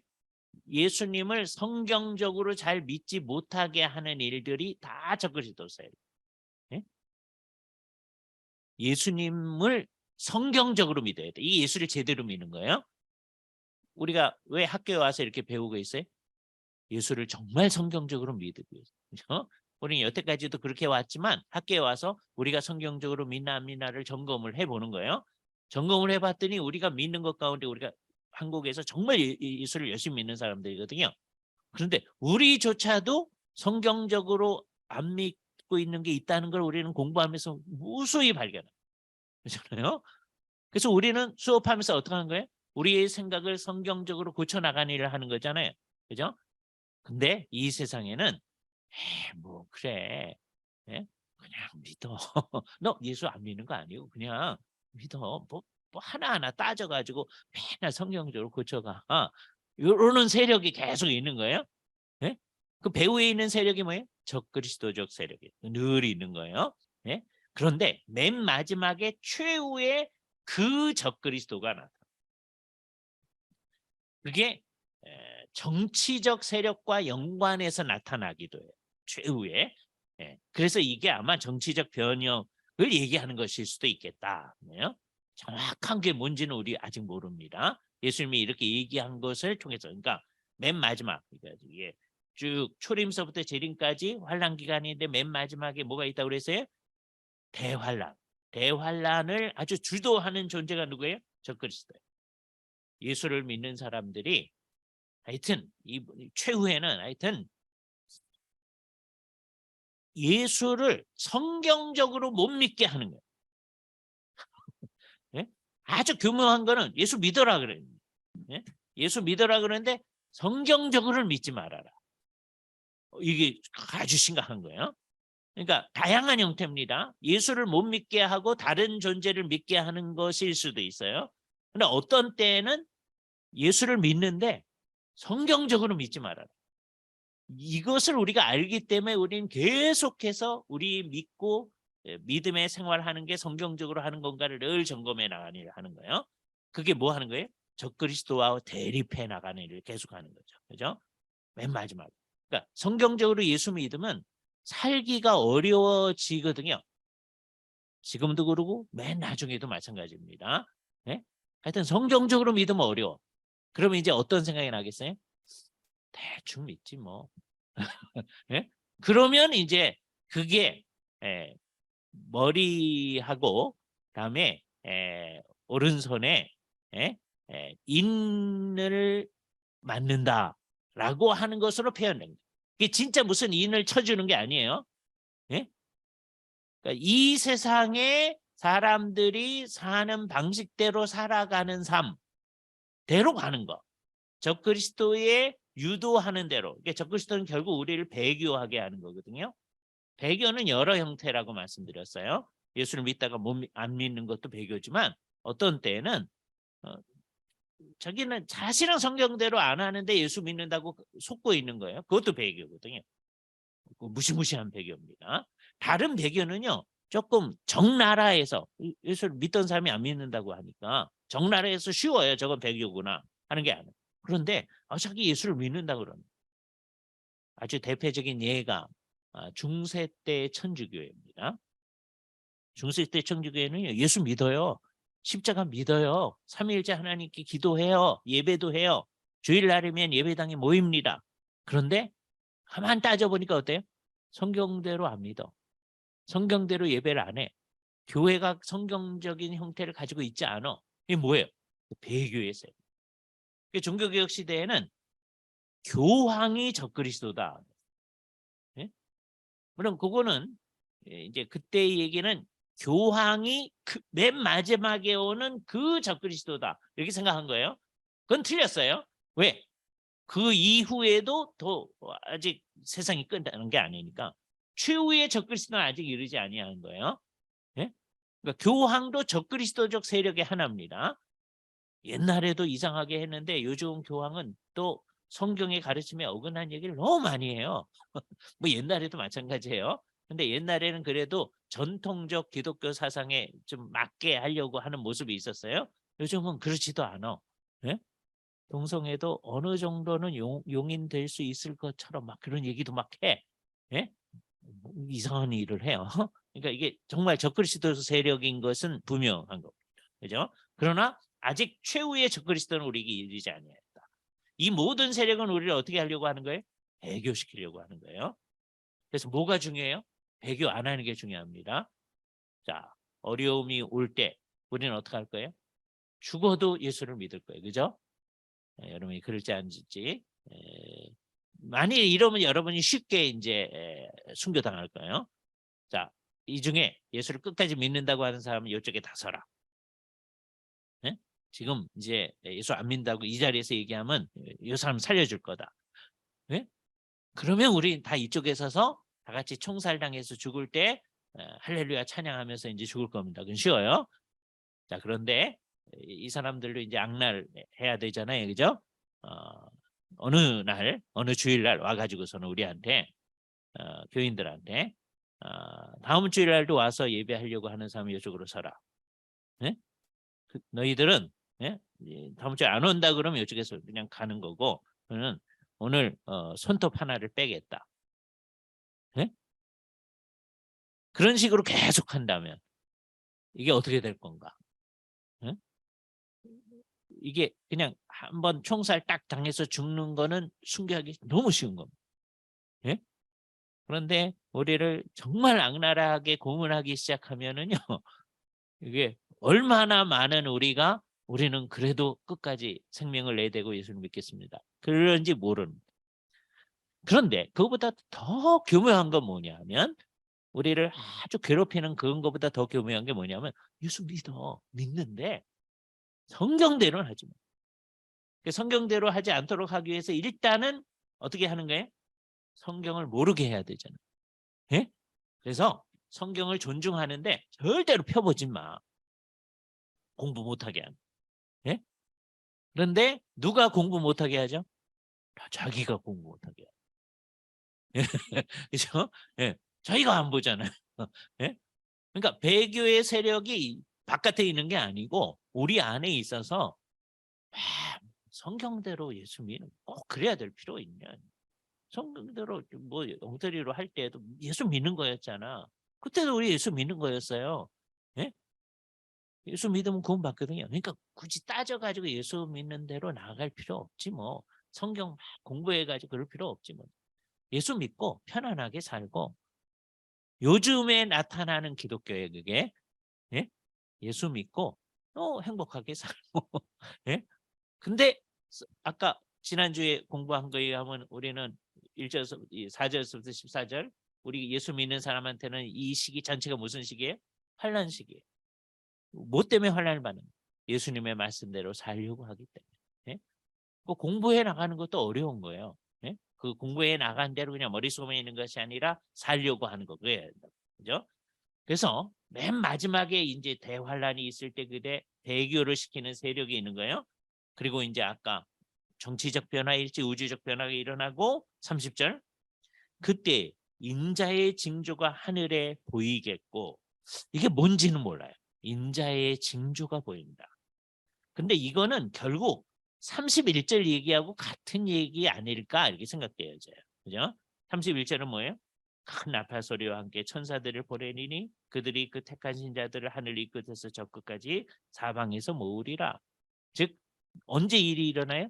A: 예수님을 성경적으로 잘 믿지 못하게 하는 일들이 다 적그리스도 세력. 예? 예수님을 성경적으로 믿어야 돼. 이 예수를 제대로 믿는 거예요. 우리가 왜 학교에 와서 이렇게 배우고 있어요? 예수를 정말 성경적으로 믿기 위해서. 그렇죠? 우리는 여태까지도 그렇게 왔지만 학교에 와서 우리가 성경적으로 믿나 안 믿나를 점검을 해보는 거예요. 점검을 해봤더니 우리가 믿는 것 가운데 우리가 한국에서 정말 예수를 열심히 믿는 사람들이거든요. 그런데 우리조차도 성경적으로 안 믿고 있는 게 있다는 걸 우리는 공부하면서 무수히 발견해요. 그렇잖아요. 그래서 우리는 수업하면서 어떻게 하는 거예요? 우리의 생각을 성경적으로 고쳐나가는 일을 하는 거잖아요. 그죠? 근데 이 세상에는 뭐 그래. 예? 그냥 믿어. 너 예수 안 믿는 거 아니고 그냥 믿어. 뭐 하나하나 따져가지고 맨날 성경적으로 고쳐가. 이러는 세력이 계속 있는 거예요. 예? 그 배후에 있는 세력이 뭐예요? 적그리스도적 세력이 늘 있는 거예요. 예? 그런데 맨 마지막에 최후의 그 적그리스도가 나타나. 그게 정치적 세력과 연관해서 나타나기도 해요. 최후에. 예. 그래서 이게 아마 정치적 변혁을 얘기하는 것일 수도 있겠다. 정확한 게 뭔지는 우리 아직 모릅니다. 예수님이 이렇게 얘기한 것을 통해서, 그러니까 맨 마지막, 그러니까 이게 쭉 초림서부터 재림까지 환란 기간인데 맨 마지막에 뭐가 있다고 그랬어요? 대환란. 대환란을 아주 주도하는 존재가 누구예요? 적그리스도예요. 예수를 믿는 사람들이 하여튼 이 최후에는 하여튼 예수를 성경적으로 못 믿게 하는 거예요. 예? 아주 교묘한 거는 예수 믿어라 그래요. 예? 예수 믿어라 그러는데 성경적으로는 믿지 말아라. 이게 아주 심각한 거예요. 그러니까 다양한 형태입니다. 예수를 못 믿게 하고 다른 존재를 믿게 하는 것일 수도 있어요. 근데 어떤 때에는 예수를 믿는데 성경적으로 믿지 말아라. 이것을 우리가 알기 때문에 우리는 계속해서 우리 믿고 믿음의 생활하는 게 성경적으로 하는 건가를 늘 점검해 나가는 일을 하는 거예요. 그게 뭐 하는 거예요? 적그리스도와 대립해 나가는 일을 계속하는 거죠. 그죠? 맨 마지막. 그러니까 성경적으로 예수 믿으면 살기가 어려워지거든요. 지금도 그러고 맨 나중에도 마찬가지입니다. 네? 하여튼 성경적으로 믿으면 어려워. 그러면 이제 어떤 생각이 나겠어요? 대충 믿지 뭐. 예? 그러면 이제 그게 머리하고 그다음에 오른손에 인을 맞는다라고 하는 것으로 표현됩니다. 이게 진짜 무슨 인을 쳐주는 게 아니에요. 예? 그러니까 이 세상에 사람들이 사는 방식대로 살아가는 삶대로 가는 거. 적그리스도의 유도하는 대로. 그러니까 적그리스도는 결국 우리를 배교하게 하는 거거든요. 배교는 여러 형태라고 말씀드렸어요. 예수를 믿다가 안 믿는 것도 배교지만 어떤 때에는 자기는 자신은 성경대로 안 하는데 예수 믿는다고 속고 있는 거예요. 그것도 배교거든요. 무시무시한 배교입니다. 다른 배교는요. 조금 적나라해서 예수를 믿던 사람이 안 믿는다고 하니까 적나라해서 쉬워요. 저건 배교구나 하는 게 아니에요. 그런데 자기 예수를 믿는다고 그러는 아주 대표적인 예가 중세 때 천주교회입니다. 중세 때 천주교회는 예수 믿어요. 십자가 믿어요. 삼위일체 하나님께 기도해요. 예배도 해요. 주일날이면 예배당에 모입니다. 그런데 가만 따져보니까 어때요? 성경대로 안 믿어. 성경대로 예배를 안 해. 교회가 성경적인 형태를 가지고 있지 않아. 이게 뭐예요? 배교였어요. 종교개혁 시대에는 교황이 적그리스도다. 예? 그럼 그거는 이제 그때의 얘기는 교황이 맨 마지막에 오는 그 적그리스도다. 이렇게 생각한 거예요. 그건 틀렸어요. 왜? 그 이후에도 더 아직 세상이 끝나는 게 아니니까 최후의 적그리스도는 아직 이르지 아니하는 거예요. 예? 그러니까 교황도 적그리스도적 세력의 하나입니다. 옛날에도 이상하게 했는데 요즘 교황은 또 성경의 가르침에 어긋난 얘기를 너무 많이 해요. 뭐 옛날에도 마찬가지예요. 근데 옛날에는 그래도 전통적 기독교 사상에 좀 맞게 하려고 하는 모습이 있었어요. 요즘은 그렇지도 않아. 예? 동성애도 어느 정도는 용인될 수 있을 것처럼 막 그런 얘기도 막 해. 예? 뭐 이상한 일을 해요. 그러니까 이게 정말 적그리스도 세력인 것은 분명한 겁니다. 그죠? 그러나 아직 최후의 적그리스도는 우리에게 이르지 아니했다. 이 모든 세력은 우리를 어떻게 하려고 하는 거예요? 배교시키려고 하는 거예요. 그래서 뭐가 중요해요? 배교 안 하는 게 중요합니다. 자, 어려움이 올 때 우리는 어떻게 할 거예요? 죽어도 예수를 믿을 거예요. 그죠? 여러분이 그럴지 아닐지. 만일 이러면 여러분이 쉽게 이제 순교당할 거예요. 자, 이 중에 예수를 끝까지 믿는다고 하는 사람은 이쪽에 다 서라. 예? 지금 이제 예수 안 믿는다고 이 자리에서 얘기하면 이 사람 살려줄 거다. 예? 그러면 우리 다 이쪽에 서서 다 같이 총살당해서 죽을 때 할렐루야 찬양하면서 이제 죽을 겁니다. 그건 쉬워요. 자, 그런데 이 사람들도 이제 악랄해야 되잖아요, 그죠? 어느 날, 어느 주일날 와가지고서는 우리한테 교인들한테 다음 주일날도 와서 예배하려고 하는 사람이 이쪽으로 서라. 예? 너희들은 예? 다음 주에 안 온다 그러면 이쪽에서 그냥 가는 거고, 저는 오늘 손톱 하나를 빼겠다. 예? 그런 식으로 계속 한다면 이게 어떻게 될 건가? 예? 이게 그냥 한번 총살 딱 당해서 죽는 거는 순교하기 너무 쉬운 겁니다. 예? 그런데 우리를 정말 악랄하게 고문하기 시작하면은요, 이게 얼마나 많은 우리는 그래도 끝까지 생명을 내대고 예수를 믿겠습니다. 그런지 모르는. 그런데 그것보다 더 교묘한 건 뭐냐면, 우리를 아주 괴롭히는 그런 것보다 더 교묘한 게 뭐냐면, 예수 믿는데 성경대로는 하지 마. 성경대로 하지 않도록 하기 위해서 일단은 어떻게 하는 거예요? 성경을 모르게 해야 되잖아요. 예? 그래서 성경을 존중하는데 절대로 펴보지 마. 공부 못하게 하는. 예? 그런데 누가 공부 못하게 하죠? 자기가 공부 못하게 하죠. 예? 그죠? 예. 자기가 안 보잖아요. 예? 그러니까 배교의 세력이 바깥에 있는 게 아니고 우리 안에 있어서 성경대로 예수 믿는 꼭 그래야 될 필요 있냐? 성경대로 뭐 엉터리로 할 때도 예수 믿는 거였잖아. 그때도 우리 예수 믿는 거였어요. 예? 예수 믿으면 구원 받거든요. 그러니까 굳이 따져가지고 예수 믿는 대로 나아갈 필요 없지 뭐. 성경 공부해가지고 그럴 필요 없지 뭐. 예수 믿고 편안하게 살고 요즘에 나타나는 기독교의 그게 예? 예수 믿고 행복하게 살고 예? 근데 아까 지난주에 공부한 거에 하면 우리는 1절에서 4절에서부터 14절 우리 예수 믿는 사람한테는 이 시기 전체가 무슨 시기예요? 환난 시기예요. 뭐 때문에 환난을 받는 거예요? 예수님의 말씀대로 살려고 하기 때문에. 예? 그 공부해 나가는 것도 어려운 거예요. 예? 그 공부해 나간 대로 그냥 머릿속에 있는 것이 아니라 살려고 하는 거 그래야 된다. 그죠? 그래서 맨 마지막에 이제 대환란이 있을 때 그때 대교를 시키는 세력이 있는 거예요. 그리고 이제 아까 정치적 변화일지 우주적 변화가 일어나고 30절 그때 인자의 징조가 하늘에 보이겠고 이게 뭔지는 몰라요. 인자의 징조가 보인다. 근데 이거는 결국 31절 얘기하고 같은 얘기 아닐까 이렇게 생각되어져요. 그죠? 31절은 뭐예요? 큰 나팔 소리와 함께 천사들을 보내리니 그들이 그 택한 신자들을 하늘 이 끝에서 저 끝까지 사방에서 모으리라. 즉 언제 일이 일어나요?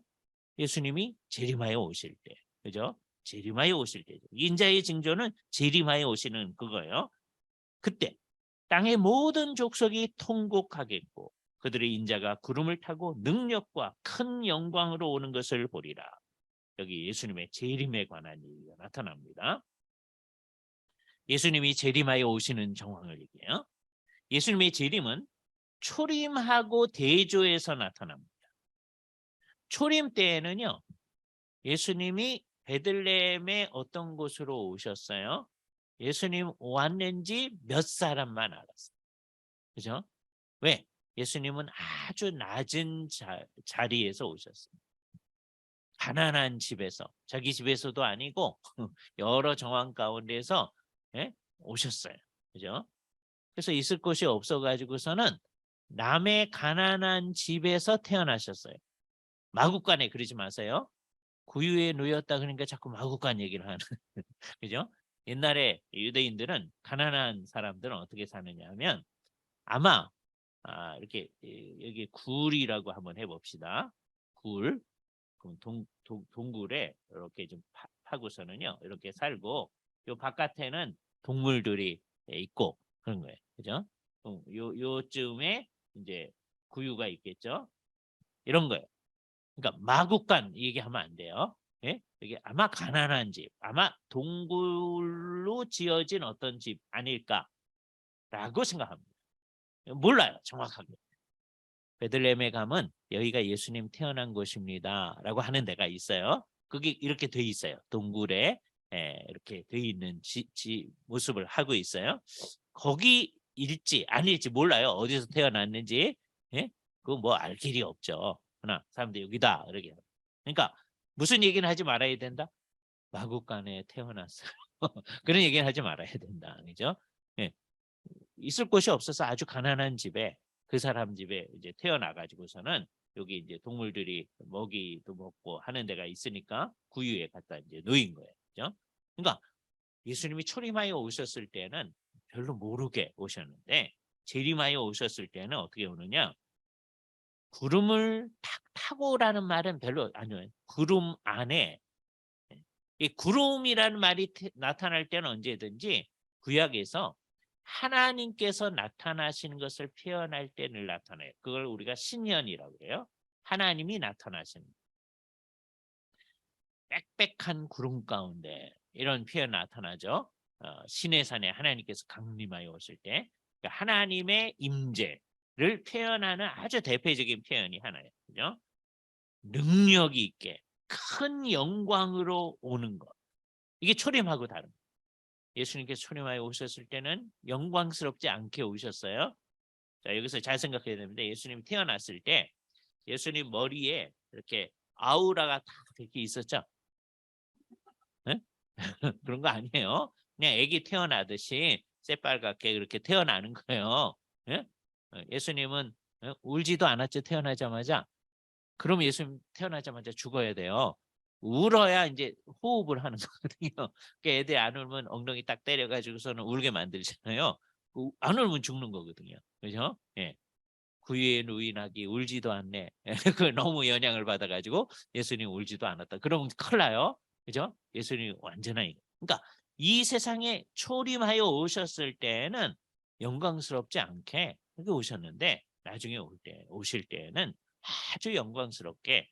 A: 예수님이 재림하여 오실 때. 그죠? 재림하여 오실 때죠. 인자의 징조는 재림하여 오시는 그거예요. 그때 땅의 모든 족속이 통곡하겠고 그들의 인자가 구름을 타고 능력과 큰 영광으로 오는 것을 보리라. 여기 예수님의 재림에 관한 얘기가 나타납니다. 예수님이 재림하여 오시는 정황을 얘기해요. 예수님의 재림은 초림하고 대조에서 나타납니다. 초림 때에는요. 예수님이 베들레헴의 어떤 곳으로 오셨어요? 예수님 왔는지 몇 사람만 알았어요. 그죠? 왜? 예수님은 아주 낮은 자리에서 오셨어요. 가난한 집에서, 자기 집에서도 아니고 여러 정황 가운데서 예? 오셨어요. 그죠? 그래서 있을 곳이 없어가지고서는 남의 가난한 집에서 태어나셨어요. 마구간에 그러지 마세요. 구유에 놓였다 그러니까 자꾸 마구간 얘기를 하는 그죠? 옛날에 유대인들은 가난한 사람들은 어떻게 사느냐 하면 아마 이렇게 여기 굴이라고 한번 해봅시다. 굴 그럼 동굴에 이렇게 좀 파고서는요 이렇게 살고 요 바깥에는 동물들이 있고 그런 거예요. 그죠? 요쯤에 이제 구유가 있겠죠. 이런 거예요. 그러니까 마구간 얘기하면 안 돼요. 예? 이게 아마 가난한 집, 아마 동굴로 지어진 어떤 집 아닐까라고 생각합니다. 몰라요, 정확하게. 베들레헴에 가면 여기가 예수님 태어난 곳입니다라고 하는 데가 있어요. 그게 이렇게 돼 있어요. 동굴에 이렇게 돼 있는 모습을 하고 있어요. 거기일지 아닐지 몰라요. 어디서 태어났는지. 예? 그거 뭐 알 길이 없죠. 그러나 사람들이 여기다 이렇게. 그러니까 무슨 얘기는 하지 말아야 된다. 마국간에 태어났어요. 그런 얘기는 하지 말아야 된다. 그죠? 예. 있을 곳이 없어서 아주 가난한 집에 그 사람 집에 이제 태어나 가지고서는 여기 이제 동물들이 먹이도 먹고 하는 데가 있으니까 구유에 갖다 이제 놓인 거예요. 그죠? 그러니까 예수님이 초림하여 오셨을 때는 별로 모르게 오셨는데 재림하여 오셨을 때는 어떻게 오느냐? 구름을 탁 타고라는 말은 별로 아니에요. 구름 안에 이 구름이라는 말이 나타날 때는 언제든지 구약에서 하나님께서 나타나시는 것을 표현할 때 늘 나타나요. 그걸 우리가 신현이라고 그래요. 하나님이 나타나시는 빽빽한 구름 가운데 이런 표현 나타나죠. 시내산에 하나님께서 강림하여 오실 때 그러니까 하나님의 임재를 표현하는 아주 대표적인 표현이 하나예요. 그죠? 능력이 있게 큰 영광으로 오는 것. 이게 초림하고 다른 거예요. 예수님께서 초림하여 오셨을 때는 영광스럽지 않게 오셨어요. 자, 여기서 잘 생각해야 됩니다. 예수님이 태어났을 때 예수님 머리에 이렇게 아우라가 딱 이렇게 있었죠. 네? 그런 거 아니에요. 그냥 아기 태어나듯이 새빨갛게 그렇게 태어나는 거예요. 예? 예수님은 울지도 않았죠. 태어나자마자. 그럼 예수님 태어나자마자 죽어야 돼요. 울어야 이제 호흡을 하는 거거든요. 그러니까 애들 안 울면 엉덩이 딱 때려가지고서는 울게 만들잖아요. 안 울면 죽는 거거든요. 그죠? 예. 구유에 누이나기 울지도 않네. 그 너무 영향을 받아가지고 예수님 울지도 않았다. 그러면 큰일 나요. 그죠? 예수님 완전한 그러니까 이 세상에 초림하여 오셨을 때는 영광스럽지 않게 그렇게 오셨는데 나중에 오실 때는 아주 영광스럽게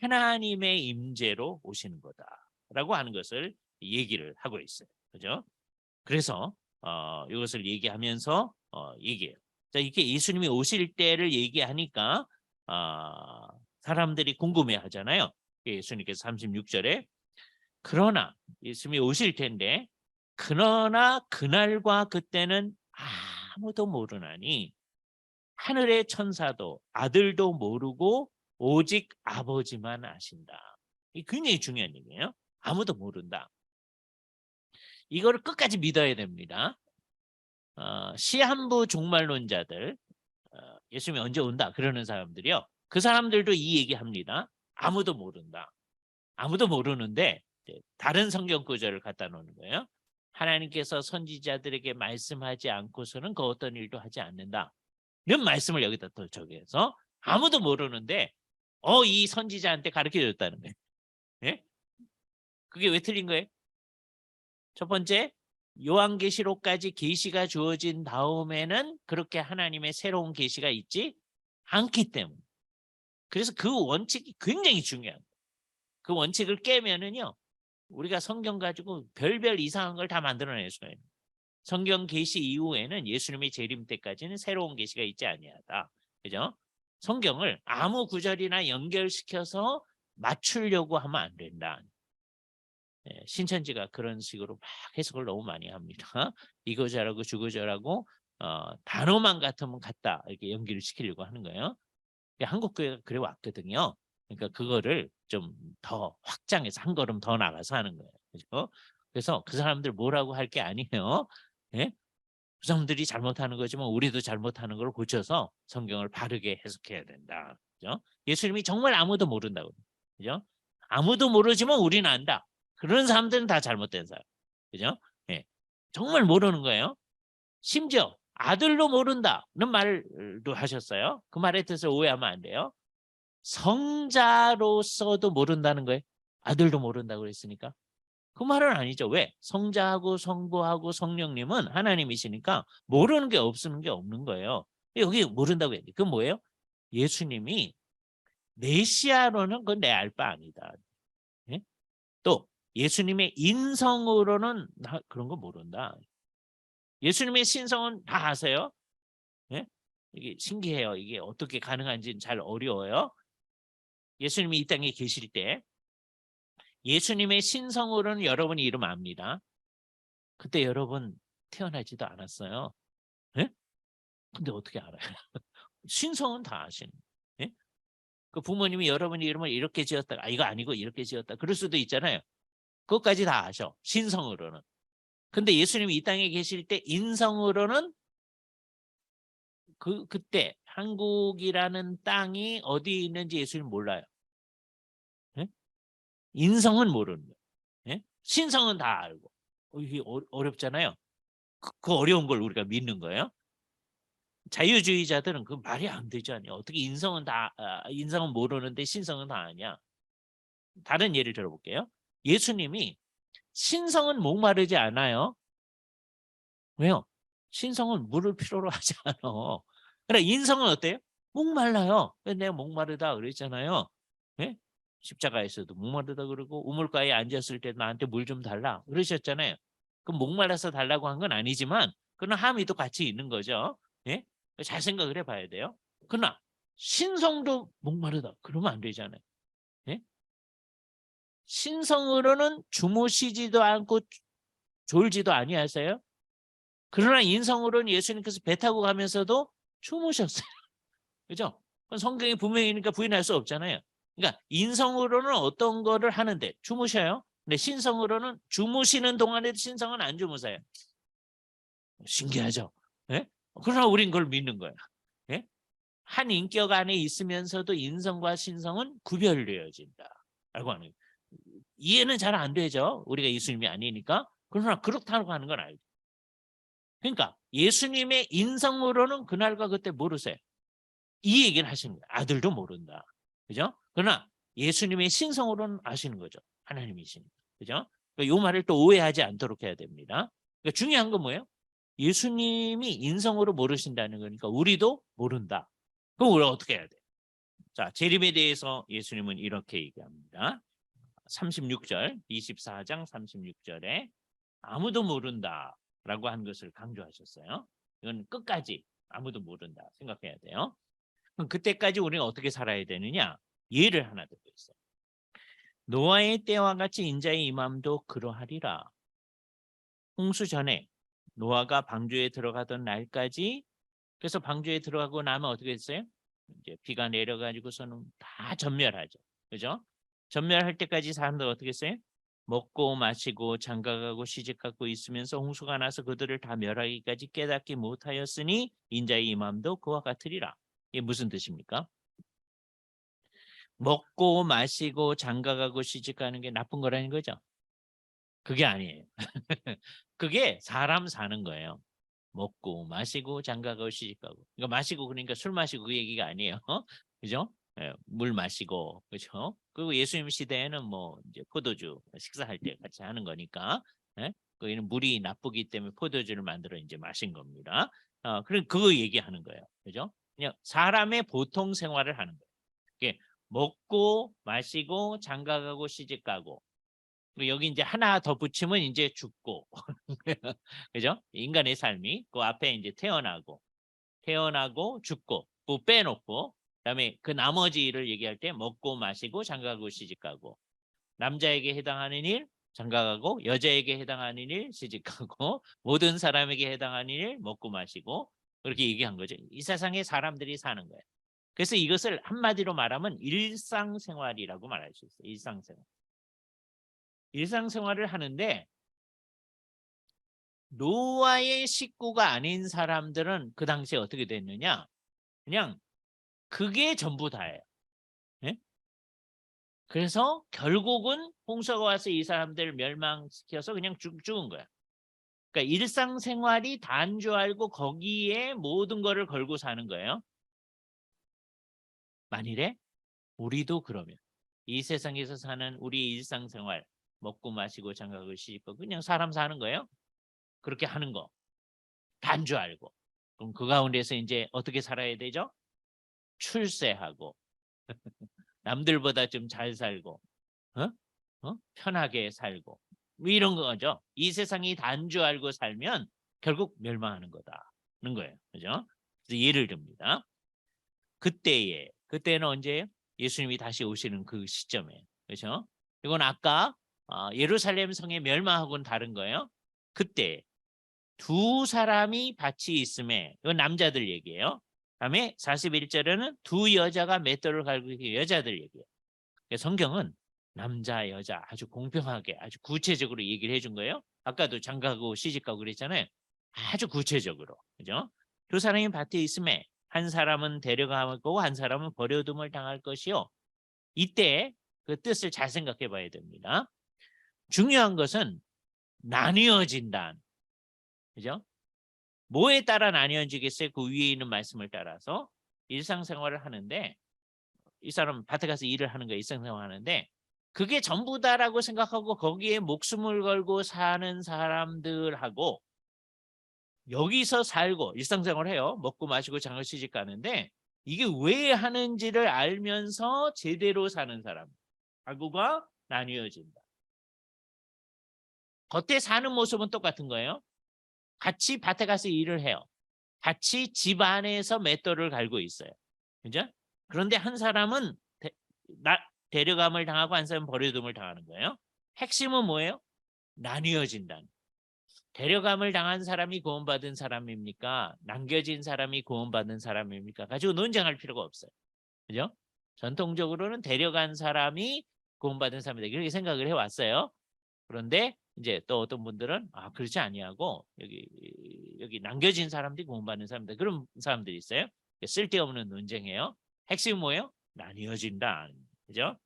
A: 하나님의 임재로 오시는 거다라고 하는 것을 얘기를 하고 있어요. 그죠? 그래서 이것을 얘기하면서 얘기해요. 자, 이게 예수님이 오실 때를 얘기하니까 사람들이 궁금해 하잖아요. 예수님께서 36절에 그러나 예수님이 오실 텐데 그러나 그날과 그때는 아무도 모르나니 하늘의 천사도 아들도 모르고 오직 아버지만 아신다. 이 굉장히 중요한 얘기예요. 아무도 모른다. 이거를 끝까지 믿어야 됩니다. 시한부 종말론자들 예수님이 언제 온다 그러는 사람들이요. 그 사람들도 이 얘기합니다. 아무도 모른다. 아무도 모르는데 다른 성경 구절을 갖다 놓는 거예요. 하나님께서 선지자들에게 말씀하지 않고서는 그 어떤 일도 하지 않는다. 이런 말씀을 여기다 또 적용해서 아무도 모르는데 이 선지자한테 가르쳐 줬다는 거예요. 예? 그게 왜 틀린 거예요? 첫 번째, 요한계시록까지 계시가 주어진 다음에는 그렇게 하나님의 새로운 계시가 있지 않기 때문에. 그래서 그 원칙이 굉장히 중요합니다. 그 원칙을 깨면은요. 우리가 성경 가지고 별별 이상한 걸 다 만들어낼 수가 있는. 성경 계시 이후에는 예수님의 재림 때까지는 새로운 계시가 있지 아니하다. 그죠? 성경을 아무 구절이나 연결시켜서 맞추려고 하면 안 된다. 신천지가 그런 식으로 막 해석을 너무 많이 합니다. 이거 잘하고 저거 잘하고 단어만 같으면 같다 이렇게 연기를 시키려고 하는 거예요. 한국 교회가 그래 왔거든요. 그러니까 그거를 좀 더 확장해서 한 걸음 더 나가서 하는 거예요. 그죠? 그래서 그 사람들 뭐라고 할 게 아니에요. 예? 그 사람들이 잘못하는 거지만 우리도 잘못하는 걸 고쳐서 성경을 바르게 해석해야 된다. 그죠? 예수님이 정말 아무도 모른다고. 그죠? 아무도 모르지만 우리는 안다. 그런 사람들은 다 잘못된 사람. 그죠? 예. 정말 모르는 거예요. 심지어 아들도 모른다는 말도 하셨어요. 그 말의 뜻을 오해하면 안 돼요. 성자로서도 모른다는 거예요. 아들도 모른다고 그랬으니까. 그 말은 아니죠. 왜? 성자하고 성부하고 성령님은 하나님이시니까 모르는 게 없는 거예요. 여기 모른다고 했는데 그건 뭐예요? 예수님이 메시아로는 그건 내 알 바 아니다. 또 예수님의 인성으로는 나 그런 거 모른다. 예수님의 신성은 다 아세요? 예? 이게 신기해요. 이게 어떻게 가능한지는 잘 어려워요. 예수님이 이 땅에 계실 때 예수님의 신성으로는 여러분이 이름 압니다. 그때 여러분 태어나지도 않았어요. 예? 근데 어떻게 알아요? 신성은 다 아시는. 예? 그 부모님이 여러분의 이름을 이렇게 지었다. 아 이거 아니고 이렇게 지었다. 그럴 수도 있잖아요. 그것까지 다 아셔. 신성으로는. 근데 예수님이 이 땅에 계실 때 인성으로는 그때 한국이라는 땅이 어디에 있는지 예수님 몰라요. 예? 인성은 모르는 거예요. 예? 신성은 다 알고. 이게 어렵잖아요. 그 어려운 걸 우리가 믿는 거예요. 자유주의자들은 그 말이 안 되잖아요. 어떻게 인성은 인성은 모르는데 신성은 다 아냐. 다른 예를 들어볼게요. 예수님이 신성은 목마르지 않아요. 왜요? 신성은 물을 필요로 하지 않아. 그러나 인성은 어때요? 목말라요. 내가 목마르다 그랬잖아요. 예? 십자가에서도 목마르다 그러고 우물가에 앉았을 때 나한테 물 좀 달라 그러셨잖아요. 그럼 목말라서 달라고 한 건 아니지만 그런 함의도 같이 있는 거죠. 예? 잘 생각을 해봐야 돼요. 그러나 신성도 목마르다 그러면 안 되잖아요. 예? 신성으로는 주무시지도 않고 졸지도 아니하세요. 그러나 인성으로는 예수님께서 배 타고 가면서도 주무셨어요. 그죠? 그건 성경이 분명히니까 부인할 수 없잖아요. 그러니까 인성으로는 어떤 거를 하는데 주무셔요. 근데 신성으로는 주무시는 동안에도 신성은 안 주무세요. 신기하죠? 예? 그러나 우린 그걸 믿는 거예요. 예? 한 인격 안에 있으면서도 인성과 신성은 구별되어진다. 라고 하는 거예요. 이해는 잘 안 되죠. 우리가 예수님이 아니니까. 그러나 그렇다고 하는 건 알죠. 그러니까 예수님의 인성으로는 그날과 그때 모르세요. 이 얘기를 하시는 거예요. 아들도 모른다. 그죠? 그러나 예수님의 신성으로는 아시는 거죠. 하나님이시니까. 그죠? 그러니까 이 말을 또 오해하지 않도록 해야 됩니다. 그러니까 중요한 건 뭐예요? 예수님이 인성으로 모르신다는 거니까 우리도 모른다. 그럼 우리가 어떻게 해야 돼? 자, 재림에 대해서 예수님은 이렇게 얘기합니다. 36절, 24장 36절에 아무도 모른다라고 한 것을 강조하셨어요. 이건 끝까지 아무도 모른다 생각해야 돼요. 그럼 그때까지 우리가 어떻게 살아야 되느냐? 예를 하나 듣고 있어요. 노아의 때와 같이 인자의 임함도 그러하리라. 홍수 전에 노아가 방주에 들어가던 날까지 그래서 방주에 들어가고 나면 어떻게 했어요? 이제 비가 내려가지고서는 다 전멸하죠. 그죠? 전멸할 때까지 사람들 어떻게 했어요? 먹고 마시고 장가가고 시집가고 있으면서 홍수가 나서 그들을 다 멸하기까지 깨닫지 못하였으니 인자의 임함도 그와 같으리라. 이게 무슨 뜻입니까? 먹고 마시고 장가가고 시집가는 게 나쁜 거라는 거죠. 그게 아니에요. 그게 사람 사는 거예요. 먹고 마시고 장가가고 시집가고. 그러니까 마시고 그러니까 술 마시고 그 얘기가 아니에요. 그죠? 예, 물 마시고 그죠? 그리고 예수님 시대에는 뭐 이제 포도주 식사할 때 같이 하는 거니까. 예? 거기는 물이 나쁘기 때문에 포도주를 만들어 이제 마신 겁니다. 그럼 그거 얘기하는 거예요. 그죠? 그냥 사람의 보통 생활을 하는 거예요. 이게 먹고 마시고 장가가고 시집가고 그리고 여기 이제 하나 더 붙이면 이제 죽고 그죠? 인간의 삶이 그 앞에 이제 태어나고 죽고 뭐 빼놓고 그다음에 그 나머지를 얘기할 때 먹고 마시고 장가가고 시집가고 남자에게 해당하는 일 장가가고 여자에게 해당하는 일 시집가고 모든 사람에게 해당하는 일 먹고 마시고 그렇게 얘기한 거죠. 이 세상에 사람들이 사는 거예요. 그래서 이것을 한마디로 말하면 일상생활이라고 말할 수 있어요. 일상생활. 일상생활을 하는데 노아의 식구가 아닌 사람들은 그 당시에 어떻게 됐느냐? 그냥 그게 전부 다예요. 예? 그래서 결국은 홍수가 와서 이 사람들을 멸망시켜서 그냥 죽은 거야. 그러니까 일상생활이 다인 줄 알고 거기에 모든 거를 걸고 사는 거예요. 만일에 우리도 그러면 이 세상에서 사는 우리 일상생활 먹고 마시고 장가가고 시집가고 그냥 사람 사는 거예요. 그렇게 하는 거 다인 줄 알고 그럼 그 가운데서 이제 어떻게 살아야 되죠? 출세하고 남들보다 좀 잘 살고 어? 편하게 살고 뭐 이런 거죠. 이 세상이 단 줄 알고 살면 결국 멸망하는 거다는 거예요. 그죠? 그래서 예를 듭니다. 그때는 언제예요? 예수님이 다시 오시는 그 시점에. 그렇죠? 이건 아까 예루살렘 성의 멸망하고는 다른 거예요. 그때 두 사람이 밭이 있음에, 이건 남자들 얘기예요. 다음에 41절에는 두 여자가 맷돌을 갈고 있는 여자들 얘기예요. 성경은 남자 여자 아주 공평하게 아주 구체적으로 얘기를 해준 거예요. 아까도 장가가고 시집가고 그랬잖아요. 아주 구체적으로. 그죠? 두 사람이 밭에 있음에 한 사람은 데려가고 한 사람은 버려둠을 당할 것이요. 이때 그 뜻을 잘 생각해 봐야 됩니다. 중요한 것은 나뉘어진다. 그죠? 뭐에 따라 나뉘어지겠어요? 그 위에 있는 말씀을 따라서 일상생활을 하는데 이 사람 밭에 가서 일을 하는 거예요. 일상생활 하는데 그게 전부다라고 생각하고 거기에 목숨을 걸고 사는 사람들하고 여기서 살고 일상생활 해요. 먹고 마시고 장을 시집 가는데 이게 왜 하는지를 알면서 제대로 사는 사람하고가 나뉘어진다. 겉에 사는 모습은 똑같은 거예요. 같이 밭에 가서 일을 해요. 같이 집 안에서 맷돌을 갈고 있어요. 그죠? 그런데 한 사람은 데려감을 당하고 한 사람은 버려둠을 당하는 거예요. 핵심은 뭐예요? 나뉘어진다는. 데려감을 당한 사람이 구원받은 사람입니까? 남겨진 사람이 구원받은 사람입니까? 가지고 논쟁할 필요가 없어요. 그죠? 전통적으로는 데려간 사람이 구원받은 사람이다. 이렇게 생각을 해왔어요. 그런데 이제 또 어떤 분들은 그렇지 아니하고 여기 남겨진 사람들이 구원받는 사람들 그런 사람들이 있어요. 쓸데없는 논쟁이에요. 핵심이 뭐예요? 나뉘어진다. 그죠?